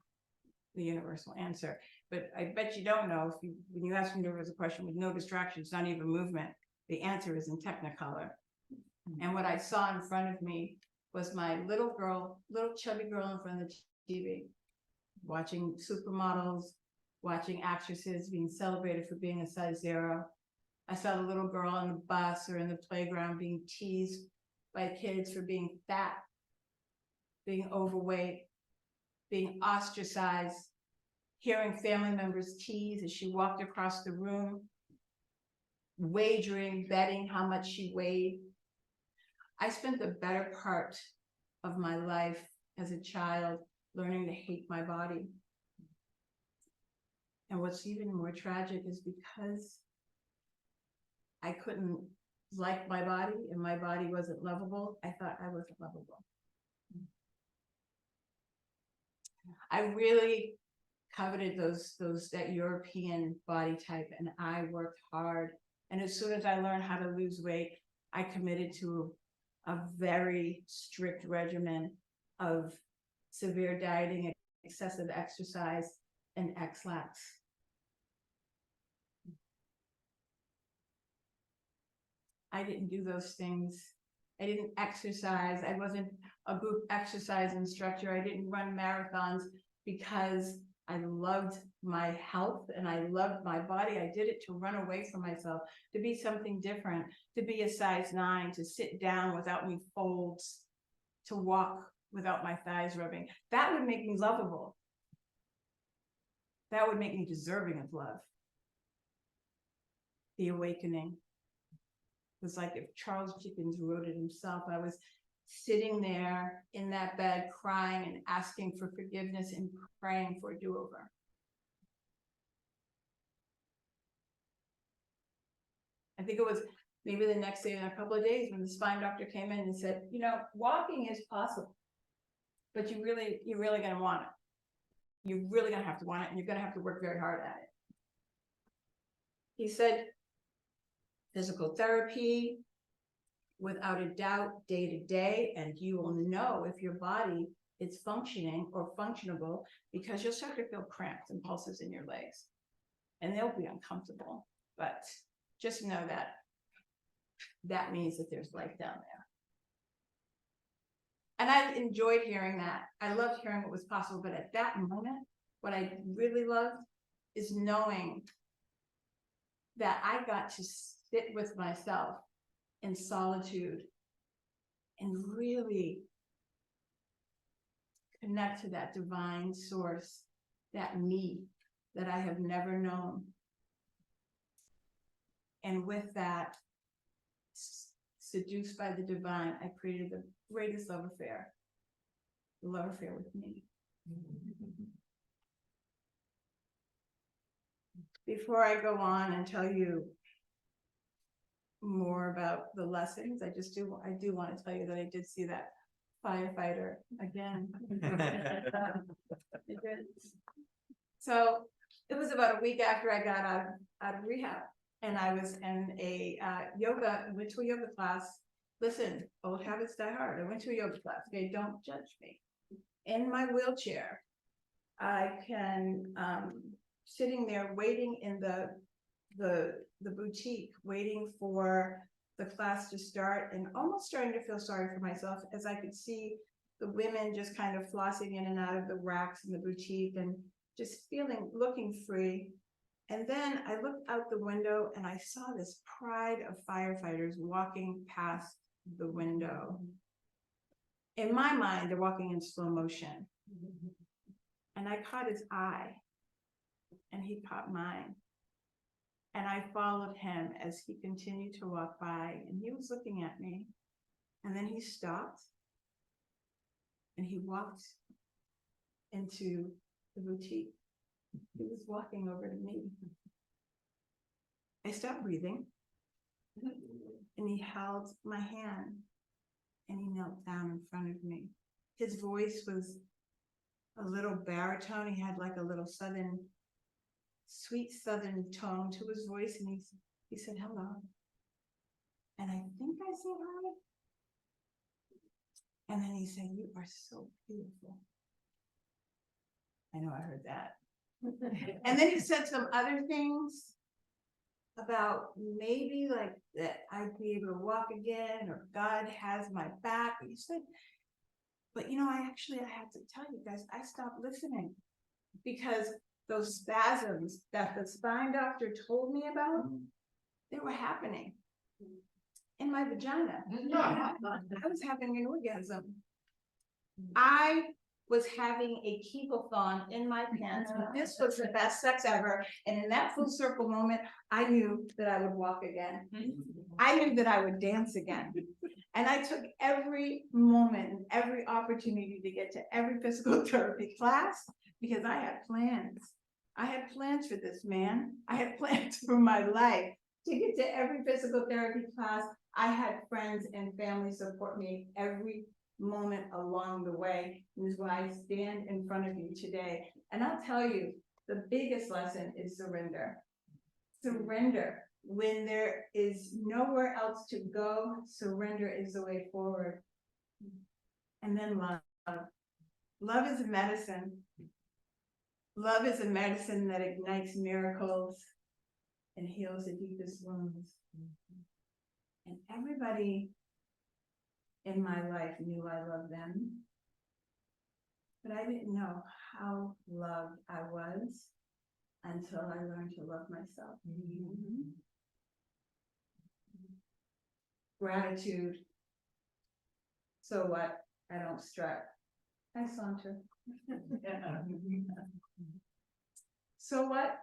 [SPEAKER 4] the universe will answer. But I bet you don't know, when you ask the universe a question with no distractions, not even movement, the answer is in Technicolor. And what I saw in front of me was my little chubby girl in front of the TV, watching supermodels, watching actresses being celebrated for being a size 0. I saw the little girl on the bus or in the playground being teased by kids for being fat, being overweight, being ostracized, hearing family members tease as she walked across the room, wagering, betting how much she weighed. I spent the better part of my life as a child learning to hate my body. And what's even more tragic is because I couldn't like my body and my body wasn't lovable, I thought I wasn't lovable. I really coveted that European body type, and I worked hard. And as soon as I learned how to lose weight, I committed to a very strict regimen of severe dieting, excessive exercise, and X-Lax. I didn't do those things. I didn't exercise. I wasn't a group exercise instructor. I didn't run marathons because I loved my health and I loved my body. I did it to run away from myself, to be something different, to be a size 9, to sit down without any folds, to walk without my thighs rubbing. That would make me lovable. That would make me deserving of love. The awakening. It was like if Charles Dickens wrote it himself. I was sitting there in that bed crying and asking for forgiveness and praying for a do-over. I think it was maybe the next day, in a couple of days, when the spine doctor came in and said, you know, walking is possible, but you're really gonna want it. You're really gonna have to want it, and you're gonna have to work very hard at it. He said, physical therapy, without a doubt, day to day, and you will know if your body is functioning or functionable, because you'll start to feel cramps and pulses in your legs, and they'll be uncomfortable. But just know that that means that there's life down there. And I enjoyed hearing that. I loved hearing what was possible, but at that moment, what I really loved is knowing that I got to sit with myself in solitude and really connect to that divine source, that me that I have never known. And with that, seduced by the divine, I created the greatest love affair, the love affair with me. Before I go on and tell you more about the lessons, I do want to tell you that I did see that firefighter again. I did. So it was about a week after I got out of rehab, and I was in a went to a yoga class. Listen, old habits die hard. I went to a yoga class. Okay, don't judge me. In my wheelchair, I can sitting there waiting in the boutique, waiting for the class to start, and almost starting to feel sorry for myself, as I could see the women just kind of flossing in and out of the racks in the boutique and just looking free. And then I looked out the window and I saw this pride of firefighters walking past the window. In my mind, they're walking in slow motion. And I caught his eye, and he caught mine. And I followed him as he continued to walk by, and he was looking at me. And then he stopped and he walked into the boutique. He was walking over to me. I stopped breathing, and he held my hand and he knelt down in front of me. His voice was a little baritone. He had like a little sweet southern tone to his voice, and he said hello. And I think I said hi. And then he said, "You are so beautiful." I know I heard that. And then he said some other things about maybe like that I'd be able to walk again, or God has my back. He said, but you know, I had to tell you guys, I stopped listening, because those spasms that the spine doctor told me about, they were happening in my vagina. I was having an orgasm. I was having a Kegel-thon in my pants. This was the best sex ever. And in that full circle moment, I knew that I would walk again. I knew that I would dance again. And I took every moment and every opportunity to get to every physical therapy class, because I had plans. I had plans for this man. I had plans for my life. To get to every physical therapy class, I had friends and family support me every moment along the way. It is why I stand in front of you today. And I'll tell you, the biggest lesson is surrender. Surrender. When there is nowhere else to go, surrender is the way forward. And then love. Love is a medicine. Love is a medicine that ignites miracles and heals the deepest wounds. And everybody in my life knew I loved them, but I didn't know how loved I was until I learned to love myself. Gratitude. So what? I don't strut. I saunter. So what?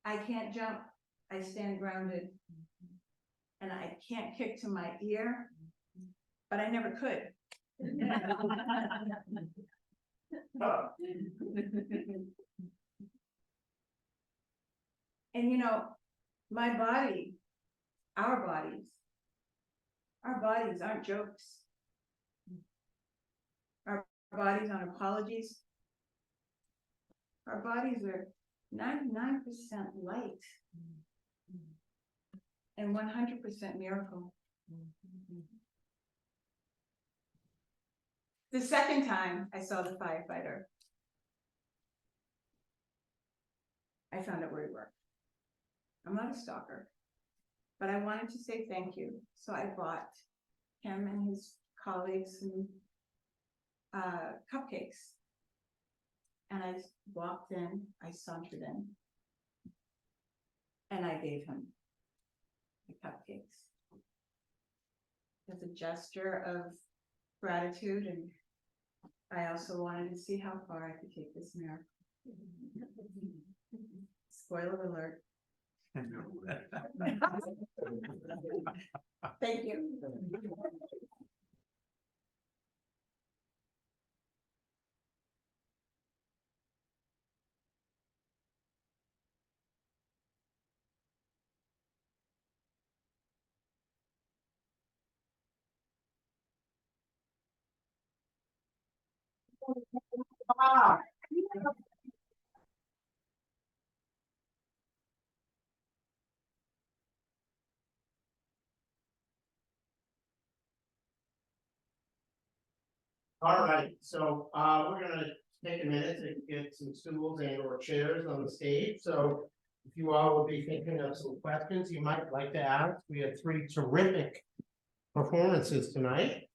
[SPEAKER 4] I can't jump. I stand grounded. And I can't kick to my ear, but I never could. And you know, my body, our bodies aren't jokes. Our bodies aren't apologies. Our bodies are 99% light and 100% miracle. The second time I saw the firefighter, I found out where he worked. I'm not a stalker, but I wanted to say thank you. So I bought him and his colleagues some cupcakes. And I walked in, I sauntered in, and I gave him the cupcakes. As a gesture of gratitude, and I also wanted to see how far I could take this miracle. Spoiler alert. Thank you.
[SPEAKER 1] All right, so we're gonna take a minute to get some stools and or chairs on the stage, so. If you all would be thinking of some questions you might like to ask, we had 3 terrific performances tonight.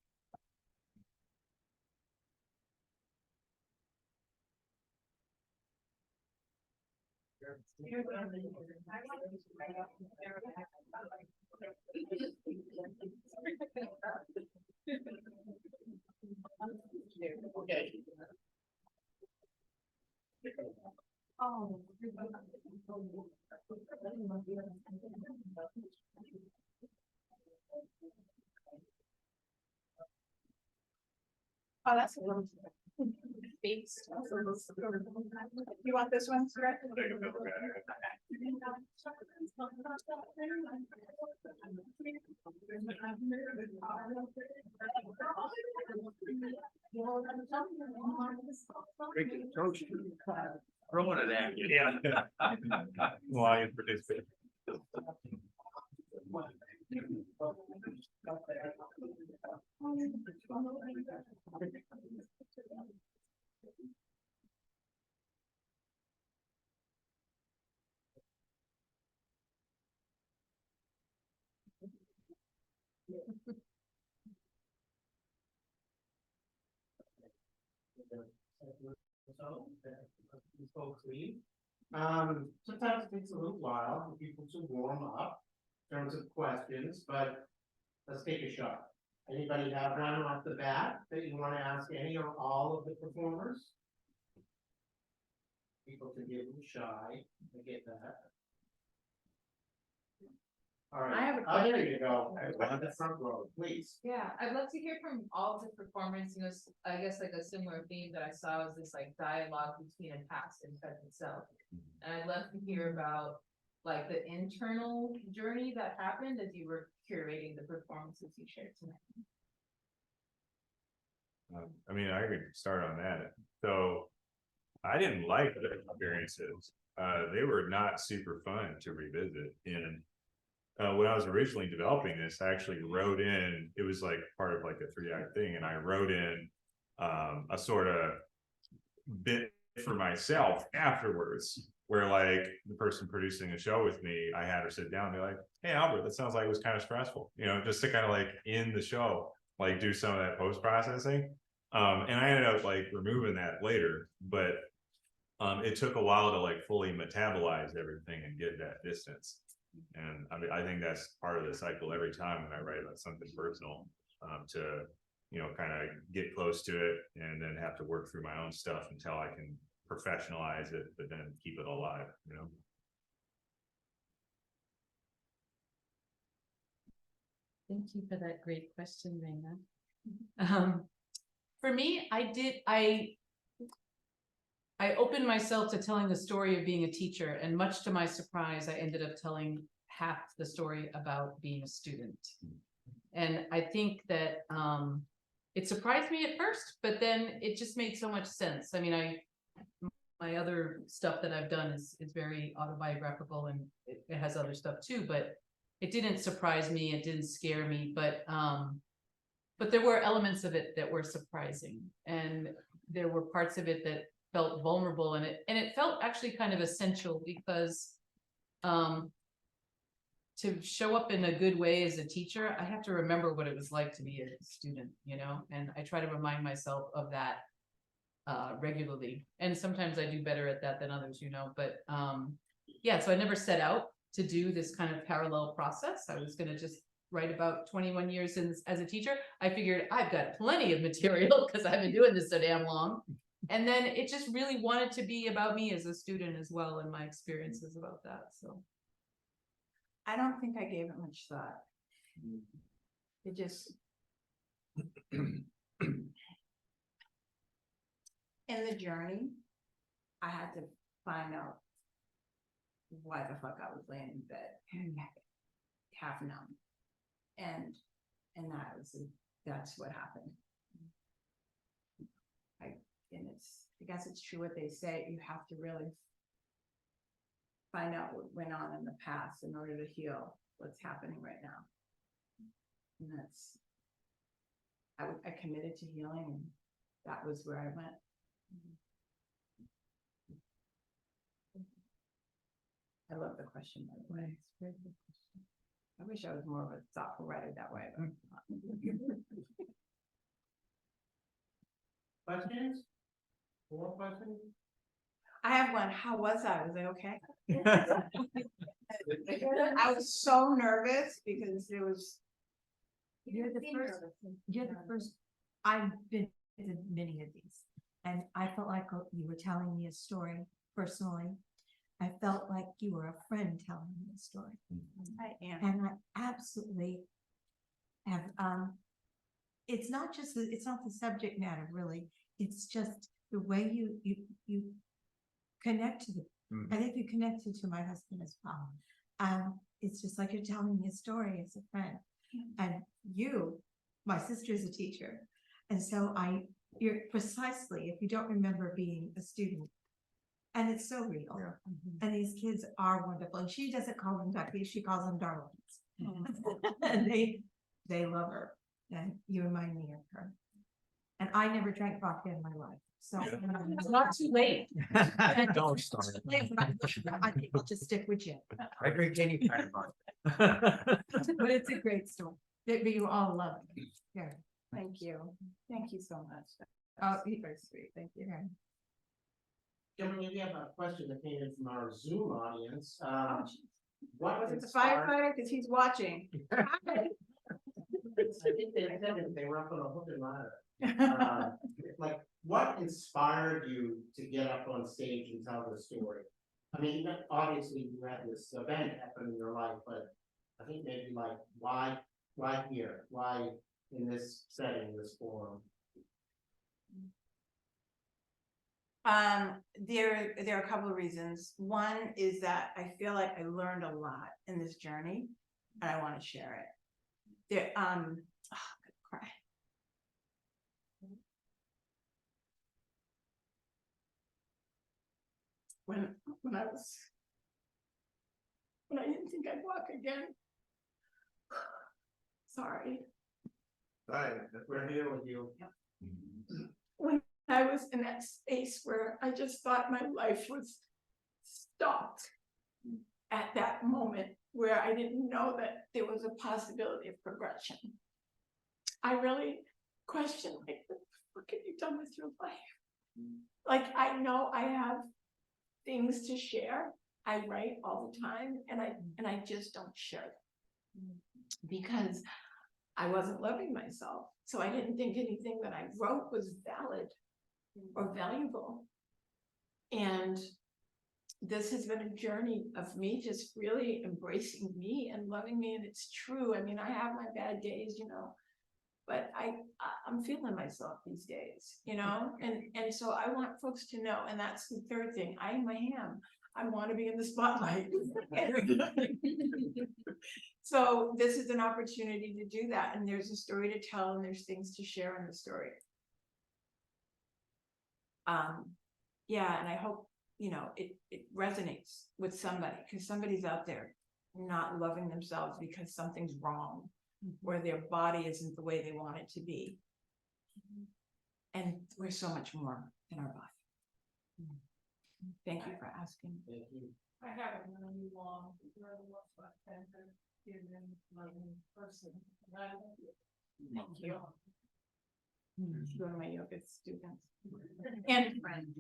[SPEAKER 1] Okay.
[SPEAKER 4] Oh, that's a little. Beats. You want this one, sir?
[SPEAKER 3] Throwing it at you. Yeah. Why you participate?
[SPEAKER 1] Folks leave. Sometimes it takes a little while for people to warm up in terms of questions, but let's take a shot. Anybody have one off the bat that you want to ask any or all of the performers? People can be a little shy, I get that. All right.
[SPEAKER 4] I have a
[SPEAKER 1] Oh, there you go. Right, the front row, please.
[SPEAKER 5] Yeah, I'd love to hear from all the performers, you know, I guess like a similar theme that I saw was this like dialogue between a past and present self. And I'd love to hear about like the internal journey that happened as you were curating the performances you shared tonight.
[SPEAKER 3] I mean, I could start on that. So I didn't like the experiences. They were not super fun to revisit. And when I was originally developing this, I actually wrote in, it was like part of like a 3-act thing. And I wrote in a sort of bit for myself afterwards, where like the person producing the show with me, I had her sit down and be like, hey, Albert, that sounds like it was kind of stressful, you know, just to kind of like in the show, like do some of that post-processing. And I ended up like removing that later, but it took a while to like fully metabolize everything and get that distance. And I mean, I think that's part of the cycle every time when I write about something personal, to kind of get close to it and then have to work through my own stuff until I can professionalize it, but then keep it alive,
[SPEAKER 2] Thank you for that great question, Raina. For me, I opened myself to telling the story of being a teacher, and much to my surprise, I ended up telling half the story about being a student. And I think that it surprised me at first, but then it just made so much sense. I mean, my other stuff that I've done is very autobiographical, and it has other stuff too, but it didn't surprise me, it didn't scare me, but there were elements of it that were surprising, and there were parts of it that felt vulnerable, and it felt actually kind of essential, because to show up in a good way as a teacher, I have to remember what it was like to be a student, and I try to remind myself of that regularly, and sometimes I do better at that than others, but yeah, so I never set out to do this kind of parallel process. I was going to just write about 21 years as a teacher. I figured I've got plenty of material because I've been doing this so damn long. And then it just really wanted to be about me as a student as well, and my experiences about that. So
[SPEAKER 4] I don't think I gave it much thought. It just. In the journey, I had to find out why the fuck I was laying in bed, half numb, and that's what happened. I guess it's true what they say. You have to really find out what went on in the past in order to heal what's happening right now. And I committed to healing, and that was where I went. I love the question, by the way. It's a very good question. I wish I was more of a thoughtful writer that way, but
[SPEAKER 1] Questions? More questions?
[SPEAKER 4] I have one. How was I? Was I okay? I was so nervous because there was.
[SPEAKER 6] You're the first, I've been to many of these, and I felt like you were telling me a story personally. I felt like you were a friend telling me a story.
[SPEAKER 4] I am.
[SPEAKER 6] And I absolutely have, it's not the subject matter really, it's just the way you connect to I think you connected to my husband as well. It's just like you're telling me a story as a friend. And my sister is a teacher. And so you're precisely, if you don't remember being a student, and it's so real. And these kids are wonderful. And she doesn't call them duckies, she calls them darlings. And they love her. And you remind me of her. And I never drank vodka in my life. So
[SPEAKER 2] it's not too late.
[SPEAKER 7] Don't start.
[SPEAKER 6] I think I'll just stick with gin.
[SPEAKER 7] I drink any kind of vodka.
[SPEAKER 6] But it's a great story. That you all love it. Yeah.
[SPEAKER 4] Thank you. Thank you so much.
[SPEAKER 6] Oh,
[SPEAKER 4] Very sweet. Thank you.
[SPEAKER 6] Yeah.
[SPEAKER 1] Gentlemen, we have a question that came in from our Zoom audience. What
[SPEAKER 4] Was it the
[SPEAKER 1] inspired-
[SPEAKER 4] firefighter? Because he's watching.
[SPEAKER 1] I think they said it, they were up on a hook and ladder. Like, what inspired you to get up on stage and tell the story? I mean, obviously you had this event happen in your life, but I think maybe like, why here? Why in this setting, this forum?
[SPEAKER 4] There are a couple of reasons. One is that I feel like I learned a lot in this journey, and I want to share it. There, I'm gonna cry. When I didn't think I'd walk again. Sorry.
[SPEAKER 1] Right, we're here with you.
[SPEAKER 4] When I was in that space where I just thought my life was stopped at that moment where I didn't know that there was a possibility of progression. I really questioned, like, what have you done with your life? Like, I know I have things to share. I write all the time, and I just don't share them because I wasn't loving myself. So I didn't think anything that I wrote was valid or valuable. And this has been a journey of me just really embracing me and loving me, and it's true. I mean, I have my bad days, you know, but I'm feeling myself these days, you know, and so I want folks to know, and that's the third thing. I am. I want to be in the spotlight. So this is an opportunity to do that, and there's a story to tell, and there's things to share in the story. Yeah, and I hope, you know, it resonates with somebody, because somebody's out there not loving themselves because something's wrong, or their body isn't the way they want it to be. And we're so much more than our body. Thank you for asking.
[SPEAKER 1] Thank you.
[SPEAKER 5] I haven't known you long, you're the most authentic, human, loving person.
[SPEAKER 4] Thank you. She's one of my yoga students and friend.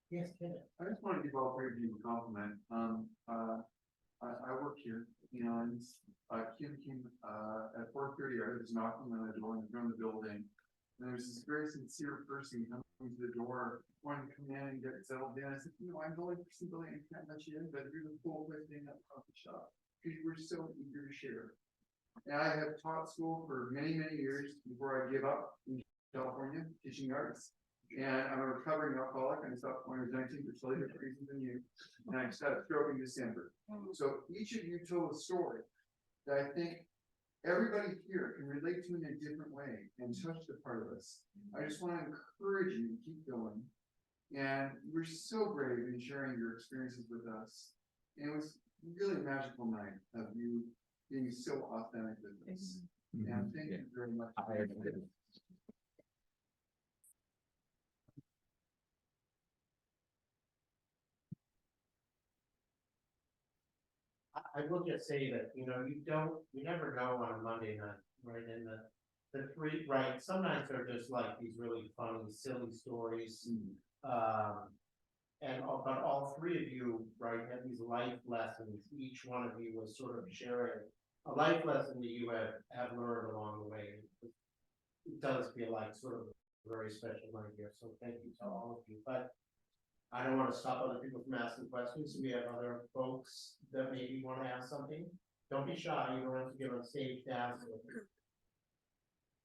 [SPEAKER 1] Yes, Ken.
[SPEAKER 8] I just want to give all three of you a compliment. I work here, you know, and Kim came at 4:30. I was knocking on the door in the building. And there's this very sincere person coming to the door, wanting to come in and get settled in. I said, you know, I'm the only person building, I can't let you in, but you're the full place in that coffee shop, because you were so eager to share. And I have taught school for many, many years before I gave up in California, teaching arts. And I'm a recovering alcoholic, and I stopped when I was 19 for totally different reasons than you. And I just had a stroke in December. So each of you told a story that I think everybody here can relate to in a different way and touch the part of us. I just want to encourage you to keep going. And you're so brave in sharing your experiences with us. And it was really a magical night of you being so authentic with us. And thank you very much.
[SPEAKER 1] I will just say that, you know, you never know on a Monday night, right? And the three, right, sometimes they're just like these really funny, silly stories. But all three of you, right, had these life lessons. Each one of you was sort of sharing a life lesson that you have learned along the way. It does feel like sort of a very special night here, so thank you to all of you. But I don't want to stop other people from asking questions. We have other folks that maybe want to ask something. Don't be shy. You don't have to get on stage to ask.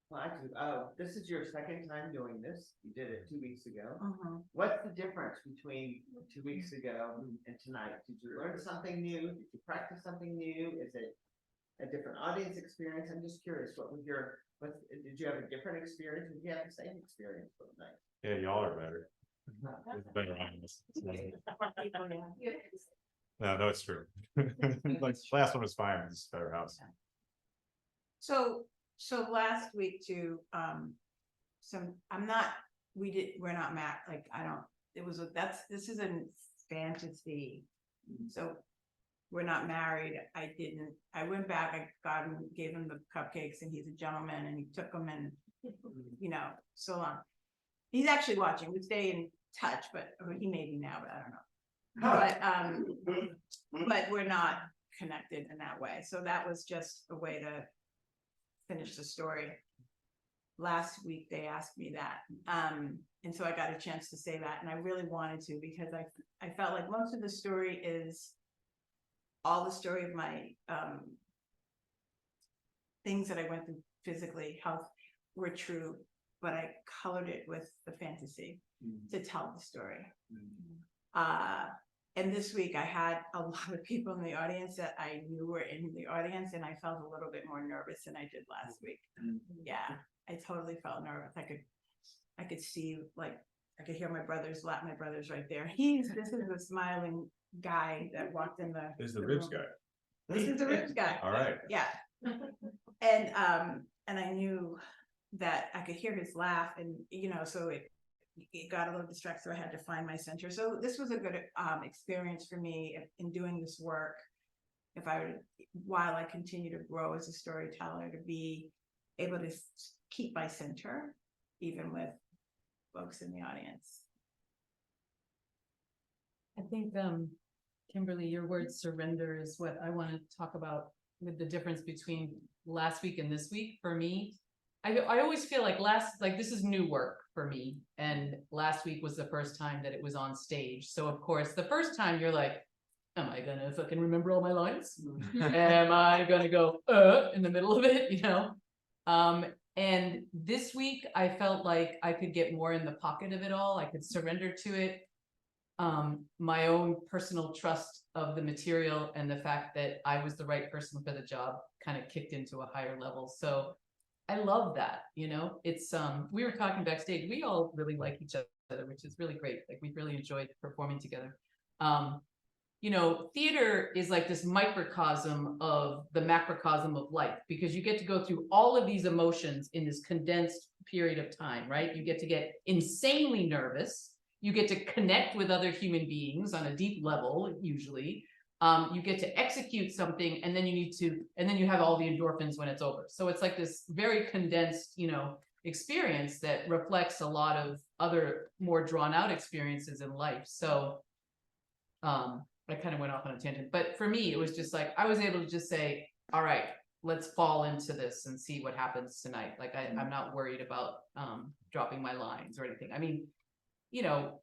[SPEAKER 7] Well, actually, this is your second time doing this. You did it 2 weeks ago.
[SPEAKER 4] Mhm.
[SPEAKER 7] What's the difference between 2 weeks ago and tonight? Did you learn something new? Did you practice something new? Is it a different audience experience? I'm just curious. Did you have a different experience? Did you have the same experience for the night?
[SPEAKER 3] Yeah, y'all are better. It's better on this. No, it's true. Like last one was fine. It's better house.
[SPEAKER 4] So last week too, we're not mad, like, this is a fantasy. So we're not married. I went back, I gave him the cupcakes, and he's a gentleman, and he took them, and, you know, so long. He's actually watching. We stay in touch, but he may be now, but I don't know. But we're not connected in that way. So that was just a way to finish the story. Last week they asked me that, and so I got a chance to say that, and I really wanted to, because I felt like most of the story is all the story of my things that I went through physically, health, were true, but I colored it with the fantasy to tell the story. And this week I had a lot of people in the audience that I knew were in the audience, and I felt a little bit more nervous than I did last week. Yeah, I totally felt nervous. I could see, like, I could hear my brother's lap. My brother's right there. This is the smiling guy that walked in the.
[SPEAKER 3] This is the ribs
[SPEAKER 4] room.
[SPEAKER 3] guy.
[SPEAKER 4] This is the ribs guy.
[SPEAKER 3] All right.
[SPEAKER 4] Yeah. And I knew that I could hear his laugh, and, you know, so it got a little distracted, so I had to find my center. So this was a good experience for me in doing this work. While I continue to grow as a storyteller, to be able to keep my center, even with folks in the audience.
[SPEAKER 2] I think, Kimberly, your word surrender is what I want to talk about with the difference between last week and this week for me. I always feel like this is new work for me, and last week was the first time that it was on stage. So of course, the first time you're like, am I gonna fucking remember all my lines? Am I gonna go in the middle of it, you know? And this week I felt like I could get more in the pocket of it all. I could surrender to it. My own personal trust of the material and the fact that I was the right person for the job kind of kicked into a higher level. So I love that, you know, it's, we were talking backstage, we all really like each other, which is really great. Like, we really enjoyed performing together. You know, theater is like this microcosm of the macrocosm of life, because you get to go through all of these emotions in this condensed period of time, right? You get to get insanely nervous. You get to connect with other human beings on a deep level, usually. You get to execute something, and then you have all the endorphins when it's over. So it's like this very condensed, you know, experience that reflects a lot of other more drawn out experiences in life. So, I kind of went off on a tangent, but for me, it was just like, I was able to just say, all right, let's fall into this and see what happens tonight. Like, I'm not worried about, dropping my lines or anything. I mean, you know,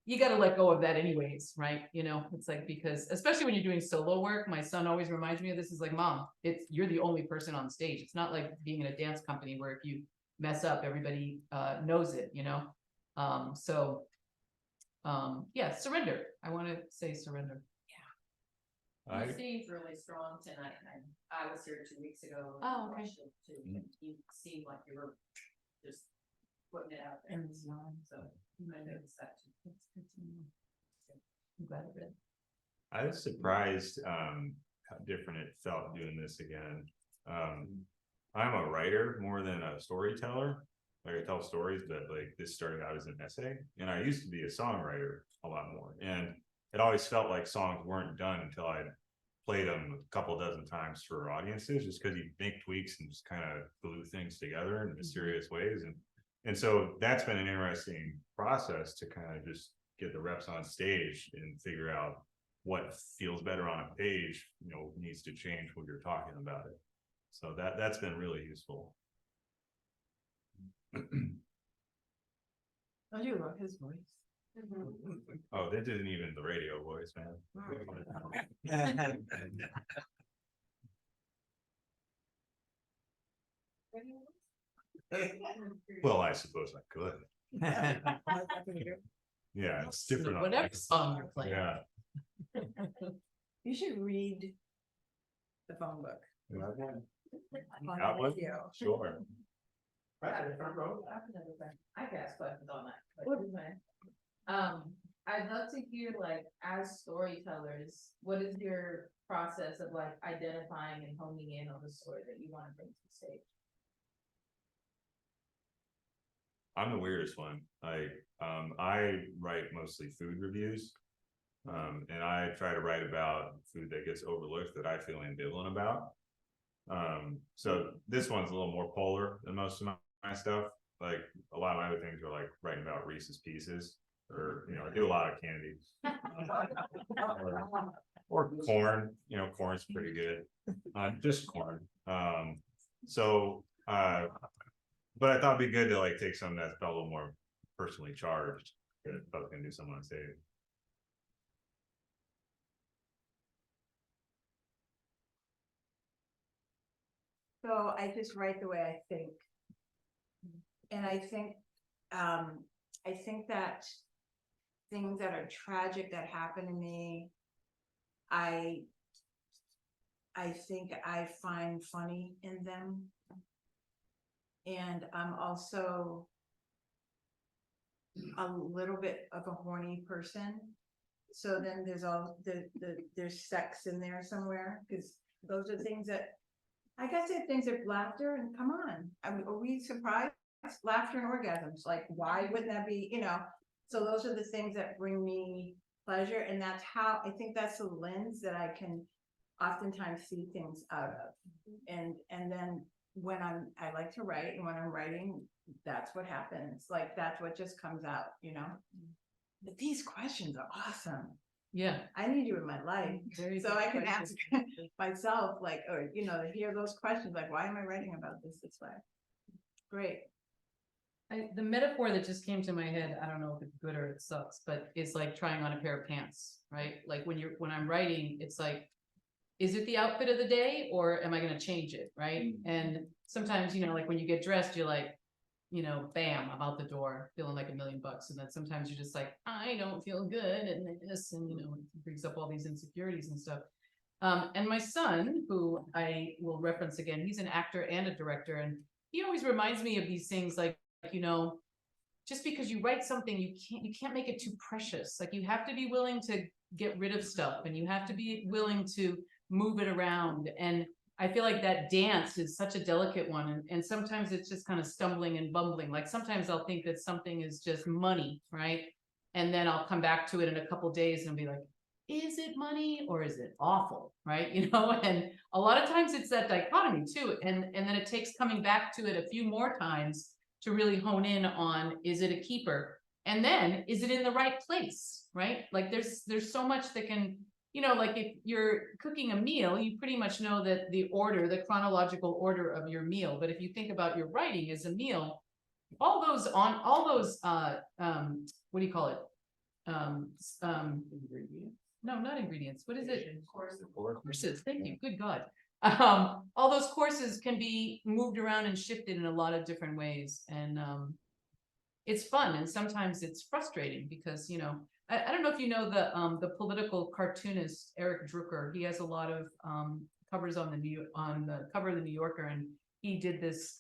[SPEAKER 2] you got to let go of that anyways, right? You know, it's like, because especially when you're doing solo work, my son always reminds me of this, is like, Mom, you're the only person on stage. It's not like being in a dance company where if you mess up, everybody knows it, you know? Yeah, surrender. I want to say surrender.
[SPEAKER 9] You seemed really strong tonight, and I was here 2 weeks ago.
[SPEAKER 2] Oh, okay.
[SPEAKER 9] You seemed like you were just putting it out there. So I noticed that too.
[SPEAKER 2] I'm glad I read.
[SPEAKER 3] I was surprised how different it felt doing this again. I'm a writer more than a storyteller. Like, I tell stories, but like, this started out as an essay, and I used to be a songwriter a lot more. And it always felt like songs weren't done until I played them a couple dozen times for audiences, just because you make tweaks and just kind of glue things together in mysterious ways. And so that's been an interesting process to kind of just get the reps on stage and figure out what feels better on a page, you know, needs to change when you're talking about it. So that's been really useful.
[SPEAKER 4] I do love his voice.
[SPEAKER 3] Oh, that isn't even the radio voice, man. Well, I suppose I could. Yeah, it's different.
[SPEAKER 2] Whatever song you're playing.
[SPEAKER 3] Yeah.
[SPEAKER 4] You should read the phone book. On
[SPEAKER 3] That one?
[SPEAKER 4] radio.
[SPEAKER 3] Sure.
[SPEAKER 5] I can ask questions on that. I'd love to hear, like, as storytellers, what is your process of like identifying and honing in on the story that you want to bring to the stage?
[SPEAKER 3] I'm the weirdest one. I write mostly food reviews. And I try to write about food that gets overlooked that I feel ambivalent about. So this one's a little more polar than most of my stuff. Like, a lot of my other things are like writing about Reese's Pieces, or, you know, I do a lot of candy. or corn, you know, corn's pretty good. Just corn. But I thought it'd be good to like take something that's felt a little more personally charged, that I was gonna do something on stage.
[SPEAKER 4] So I just write the way I think. And I think that things that are tragic that happen to me, I think I find funny in them. And I'm also a little bit of a horny person. So then there's sex in there somewhere, because those are things that, I guess, things are laughter, and come on, I mean, are we surprised? Laughter and orgasms, like, why wouldn't that be, you know? So those are the things that bring me pleasure, and that's how, I think that's the lens that I can oftentimes see things out of. And then when I like to write, and when I'm writing, that's what happens. Like, that's what just comes out, you know? But these questions are awesome.
[SPEAKER 2] Yeah.
[SPEAKER 4] I need you in my life.
[SPEAKER 2] Very
[SPEAKER 4] So
[SPEAKER 2] good
[SPEAKER 4] I can ask
[SPEAKER 2] question.
[SPEAKER 4] myself, like, or, you know, hear those questions, like, why am I writing about this way? Great.
[SPEAKER 2] The metaphor that just came to my head, I don't know if it's good or it sucks, but it's like trying on a pair of pants, right? Like when I'm writing, it's like, is it the outfit of the day or am I gonna change it, right? And sometimes, you know, like when you get dressed, you're like, you know, bam, I'm out the door feeling like $1 million. And then sometimes you're just like, I don't feel good and this, and you know, it brings up all these insecurities and stuff. And my son, who I will reference again, he's an actor and a director, and he always reminds me of these things like, you know, just because you write something, you can't make it too precious. Like you have to be willing to get rid of stuff and you have to be willing to move it around. And I feel like that dance is such a delicate one. And sometimes it's just kind of stumbling and bumbling. Like sometimes I'll think that something is just money, right? And then I'll come back to it in a couple days and be like, is it money or is it awful? Right. You know, and a lot of times it's that dichotomy too. And then it takes coming back to it a few more times to really hone in on, is it a keeper? And then is it in the right place? Right. Like there's so much that can, you know, like if you're cooking a meal, you pretty much know that the chronological order of your meal. But if you think about your writing as a meal, all those, what do you call it? Ingredients? No, not ingredients. What is it? Courses. Thank you. Good God. All those courses can be moved around and shifted in a lot of different ways. And it's fun. And sometimes it's frustrating because, you know, I don't know if you know the political cartoonist Eric Drucker. He has a lot of covers on the cover of the New Yorker, and he did this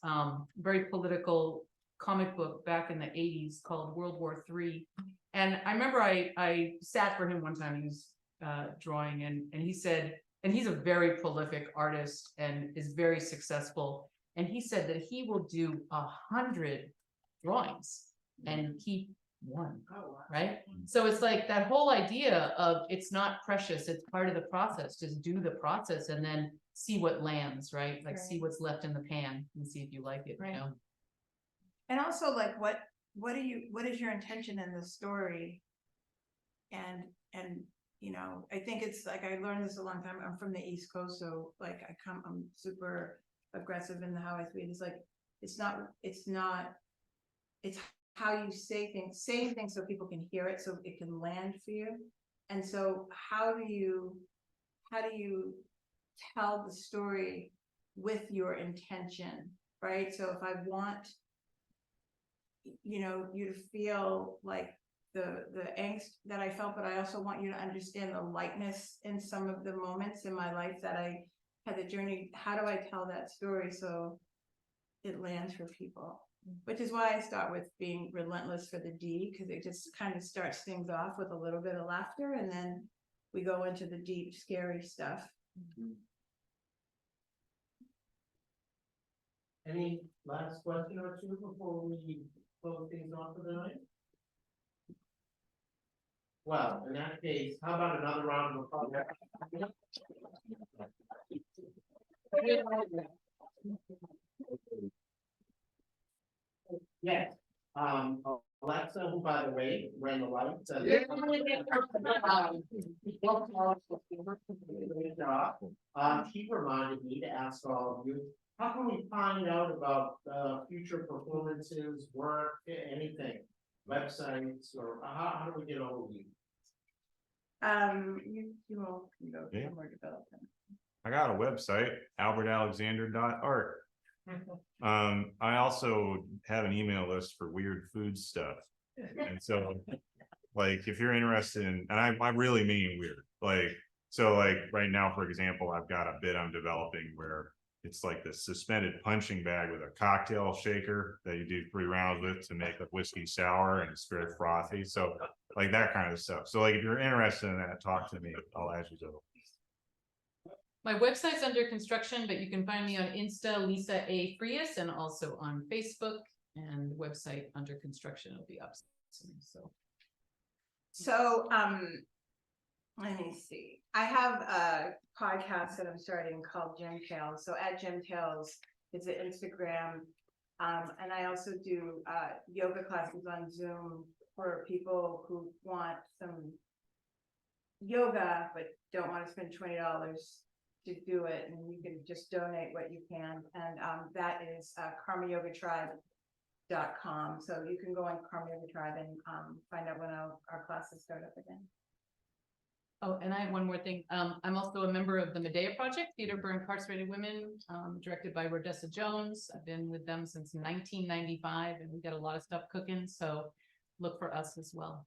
[SPEAKER 2] very political comic book back in the 80s called World War III. And I remember I sat for him one time. He was drawing, and he said, and he's a very prolific artist and is very successful. And he said that he will do 100 drawings and keep one, right? So it's like that whole idea of it's not precious, it's part of the process. Just do the process and then see what lands, right? Like see what's left in the pan and see if you like it, you know?
[SPEAKER 4] And also like, what is your intention in the story? And, you know, I think it's like, I learned this a long time. I'm from the East Coast. So like I'm super aggressive in how I speak. It's like, it's how you saying things so people can hear it, so it can land for you. And so how do you tell the story with your intention, right? So if I want, you know, you to feel like the angst that I felt, but I also want you to understand the lightness in some of the moments in my life that I had the journey. How do I tell that story so it lands for people? Which is why I start with being relentless for the D, because it just kind of starts things off with a little bit of laughter, and then we go into the deep, scary stuff.
[SPEAKER 1] Any last question or two before we close things off for the night? Well, in that case, how about another round of applause? Yes, Alexa, who by the way, ran the lights. She reminded me to ask all of you, how can we find out about future performances, work, anything, websites, or how do we get hold of you?
[SPEAKER 4] You all can go
[SPEAKER 3] Yeah.
[SPEAKER 4] more development.
[SPEAKER 3] I got a website, albertalexander.art. I also have an email list for weird food stuff. And so, like, if you're interested in, and I really mean weird, like, so like right now, for example, I've got a bit I'm developing where it's like the suspended punching bag with a cocktail shaker that you do 3 rounds with to make a whiskey sour, and it's very frothy. So like that kind of stuff. So like, if you're interested in that, talk to me. I'll add you to it.
[SPEAKER 2] My website's under construction, but you can find me on Insta, Lisa A. Frias, and also on Facebook, and website under construction. It'll be up soon.
[SPEAKER 4] So, let me see. I have a podcast that I'm starting called Gym Tales. So at Gym Tales is an Instagram. And I also do yoga classes on Zoom for people who want some yoga, but don't wanna spend $20 to do it, and you can just donate what you can, and, that is, karmayogatribe.com, so you can go on Karma Yoga Tribe and, find out when our classes start up again.
[SPEAKER 2] Oh, and I have one more thing. I'm also a member of the Medea Project, Theater for Incarcerated Women, directed by Rodessa Jones. I've been with them since 1995, and we got a lot of stuff cooking, so look for us as well.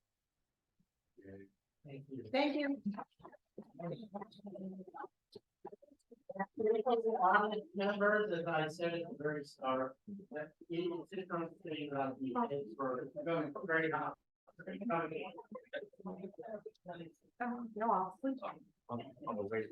[SPEAKER 1] Thank you.
[SPEAKER 4] Thank you.
[SPEAKER 1] Members, as I said at the very start, that you sit on the thing about the kids for going very hot.
[SPEAKER 4] No, I'll sleep.
[SPEAKER 3] On the way.